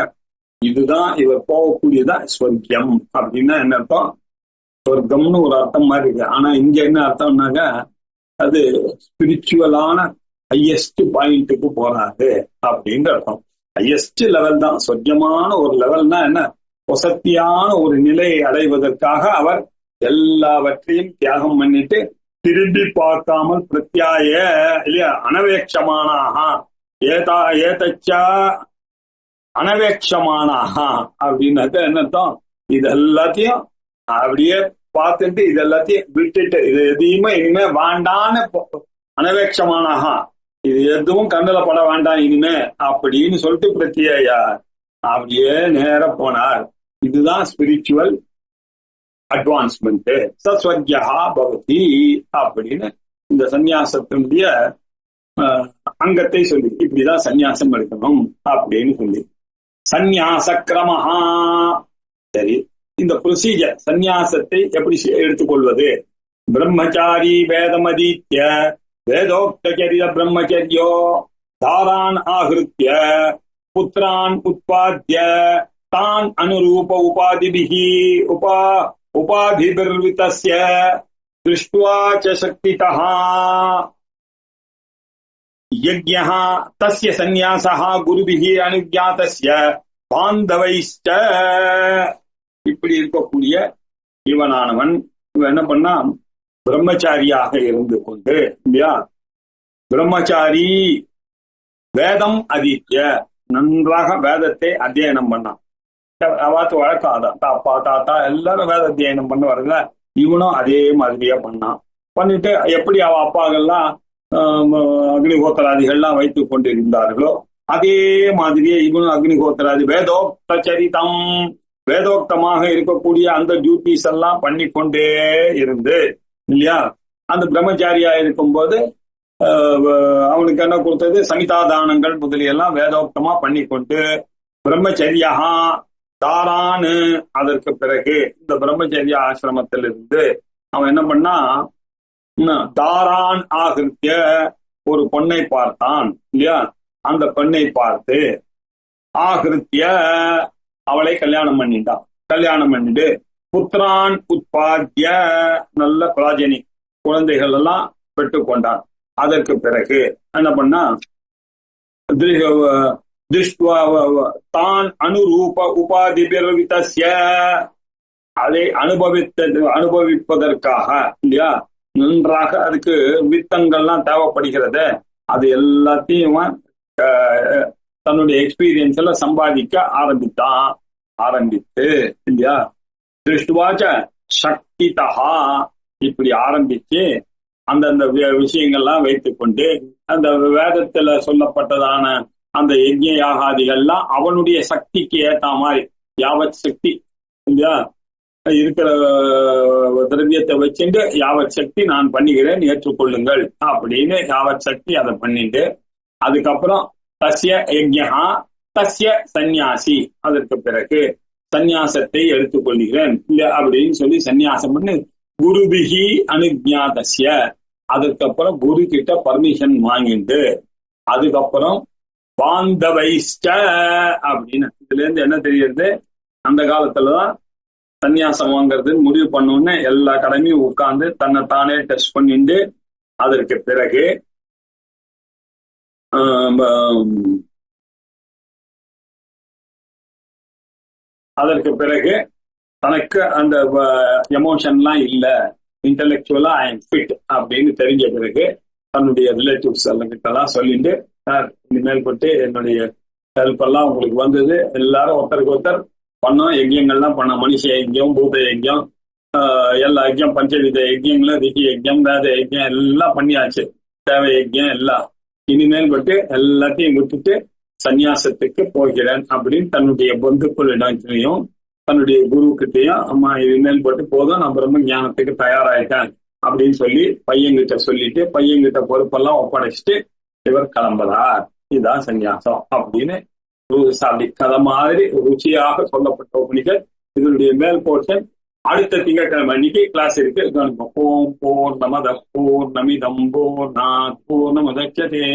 இதுதான் இவர் போகக்கூடியதான் ஸ்வர்க்கம். அப்படின்னா என்ன அர்த்தம்? சொர்க்கம்னு ஒரு அர்த்தம் மாதிரி இருக்கு. ஆனா இங்க என்ன அர்த்தம்னாக்க அது ஸ்பிரிச்சுவலான ஹையஸ்ட் பாயிண்ட்டுக்கு போறாரு அப்படின்ற அர்த்தம். ஹையஸ்ட் லெவல் தான் சொர்க்கமான ஒரு லெவல்னா என்ன, வசத்தியான ஒரு நிலையை அடைவதற்காக அவர் எல்லாவற்றையும் தியாகம் பண்ணிட்டு திரும்பி பார்க்காமல் பிரத்யாய இல்லையா அனவேட்சமானாக ஏதா ஏதச்சா அனவேட்சமானாக அப்படின்னாக்க என்ன அர்த்தம்? இது எல்லாத்தையும் அப்படியே பார்த்துட்டு இது எல்லாத்தையும் விட்டுட்டு இது எதையுமே இனிமே வேண்டான்னு அனவேட்சமானாக இது எதுவும் கண்ணுல பட வேண்டாம் இனிமே அப்படின்னு சொல்லிட்டு பிரத்யா அப்படியே நேர போனார். இதுதான் ஸ்பிரிச்சுவல் அட்வான்ஸ்மெண்ட். சஸ்வர்யா பவதி அப்படின்னு இந்த சந்நியாசத்தினுடைய அங்கத்தை சொல்லி இப்படிதான் சந்நியாசம் எடுக்கணும் அப்படின்னு சொல்லி சந்நியாச கிரமஹா. சரி, இந்த ப்ரொசீஜர் சந்நியாசத்தை எப்படி எடுத்துக்கொள்வது? பிரம்மச்சாரி வேதமதீத்ய வேதோக்தரித பிரம்மச்சரியோ தாரான் ஆஹிருத்ய புத்திரான் உத்பாத்ய தான் அனுரூப உபாதிபிஹி உபாதிபிர்விதஸ்ய திருஷ்ட்வா ச சக்திதஹ யஜ்ஞஹ தஸ்ய சந்நியாசஹ குருபிஹி அனுஜ்ஞாதஸ்ய பாந்தவைஸ்ச. இப்படி இருக்கக்கூடிய இவனானவன் இவன் என்ன பண்ணா பிரம்மச்சாரியாக இருந்து கொண்டு இல்லையா, பிரம்மச்சாரி வேதம் அதீத்ய நன்றாக வேதத்தை அத்தியனம் பண்ணான். அவாத்து வழக்கம் அதான் அப்பா தாத்தா எல்லாரும் வேத அத்தியனம் பண்ண வருதுல, இவனும் அதே மாதிரியா பண்ணான். பண்ணிட்டு எப்படி அவ அப்பாக்கள்லாம் அக்னிஹோத்திராதிகள்லாம் வைத்துக் கொண்டிருந்தார்களோ அதே மாதிரியே இவனும் அக்னிஹோத்திராதி வேதோக்த சரிதம் வேதோக்தமாக இருக்கக்கூடிய அந்த டியூட்டிஸ் எல்லாம் பண்ணிக்கொண்டே இருந்து இல்லையா, அந்த பிரம்மச்சாரியா இருக்கும்போது அவனுக்கு என்ன கொடுத்தது சமிதாதானங்கள் முதலியெல்லாம் வேதோக்தமா பண்ணிக்கொண்டு பிரம்மச்சரியா தாரானு. அதற்கு பிறகு இந்த பிரம்மச்சரிய ஆசிரமத்திலிருந்து அவன் என்ன பண்ணா தாரான் ஆகிருத்திய ஒரு பொண்ணை பார்த்தான் இல்லையா, அந்த பெண்ணை பார்த்து ஆகிருத்திய அவளை கல்யாணம் பண்ணிட்டான். கல்யாணம் பண்ணிட்டு புத்திரான் உற்பத்திய நல்ல பிராஜனி குழந்தைகள் எல்லாம் பெற்றுக்கொண்டான். அதற்கு பிறகு என்ன பண்ணா தான் அனுரூப உபாதிபிர்விதஸ்ய அதை அனுபவிப்பதற்காக இல்லையா நன்றாக அதுக்கு வித்தங்கள்லாம் தேவைப்படுகிறது. அது எல்லாத்தையும் தன்னுடைய எக்ஸ்பீரியன்ஸ்ல சம்பாதிக்க ஆரம்பித்து இல்லையா திருஷ்டுவாச்ச சக்திதா இப்படி ஆரம்பிச்சு அந்தந்த விஷயங்கள்லாம் வைத்துக்கொண்டு அந்த வேதத்துல சொல்லப்பட்டதான அந்த யஜ்ஞ யாகாதிகள்லாம் அவனுடைய சக்திக்கு ஏத்த மாதிரி யாவத் சக்தி இல்லையா இருக்கிற திரவியத்தை வச்சுட்டு யாவத் சக்தி நான் பண்ணுகிறேன் ஏற்றுக்கொள்ளுங்கள் அப்படின்னு யாவத் சக்தி அதை பண்ணிட்டு அதுக்கப்புறம் தஸ்ய யஜ்ஞா தஸ்ய சந்நியாசி அதற்கு பிறகு சந்நியாசத்தை எடுத்துக்கொள்கிறேன் இல்ல அப்படின்னு சொல்லி சந்நியாசம் பண்ணி குருபிகி அனுஜ்ஞாதஸ்ய அதுக்கப்புறம் குரு கிட்ட பர்மிஷன் வாங்கிட்டு அதுக்கப்புறம் பாந்தவைஷ்ட அப்படின்னு இதுல இருந்து என்ன தெரியுது, அந்த காலத்துலதான் சந்நியாசம் வாங்கறது முடிவு பண்ணோன்னு எல்லா கடமையும் உட்கார்ந்து தன்னை தானே டெஸ்ட் பண்ணிட்டு அதற்கு பிறகு தனக்கு அந்த எமோஷன்லாம் இல்ல, இன்டெலெக்சுவலா ஐ எம் ஃபிட் அப்படின்னு தெரிஞ்ச பிறகு தன்னுடைய ரிலேட்டிவ்ஸ் எல்லாம் சொல்லிட்டு, சார் இனிமேல் போட்டு என்னுடைய ஹெல்ப் எல்லாம் உங்களுக்கு வந்தது, எல்லாரும் ஒருத்தருக்கு ஒருத்தர் பண்ணோம், யஜ்யங்கள்லாம் பண்ணோம், மனுஷ யஜ்யம், பூத யஜ்யம், எல்லா யஜ்யம், பஞ்சவித யஜ்யங்களும், ரிஷி யஜ்யம், வேத யஜ்யம் எல்லாம் பண்ணியாச்சு, தேவ யஜ்யம் எல்லாம். இனிமேல் போட்டு எல்லாத்தையும் விட்டுட்டு சன்னியாசத்துக்கு போகிறேன் அப்படின்னு தன்னுடைய பந்துக்களிடத்திலையும் தன்னுடைய குரு கிட்டையும், அம்மா இனிமேல் போட்டு போதும், நான் பிரம்ம ஞானத்துக்கு தயாராயிட்டேன் அப்படின்னு சொல்லி பையன்கிட்ட சொல்லிட்டு பையன்கிட்ட பொறுப்பெல்லாம் ஒப்படைச்சிட்டு இவர் கிளம்புறார். இதுதான் சன்னியாசம் அப்படின்னு அப்படி கதை மாதிரி ருச்சியாக சொல்லப்பட்ட உபனிஷத். இதனுடைய மேல் போர்ஷன் அடுத்த திங்கட்கிழமை அன்னைக்கு கிளாஸ் இருக்கு. ஓம் பூர்ணமத பூர்ணமிதம் பூர்ணாத் பூர்ணமுதச்யதே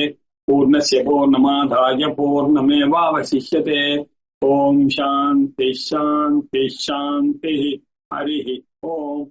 பூர்ணஸ்ய பூர்ணமாதாய பூர்ணமேவாவசிஷ்யதே. ஓம் சாந்தி சாந்தி சாந்தி. ஹரி ஓம்.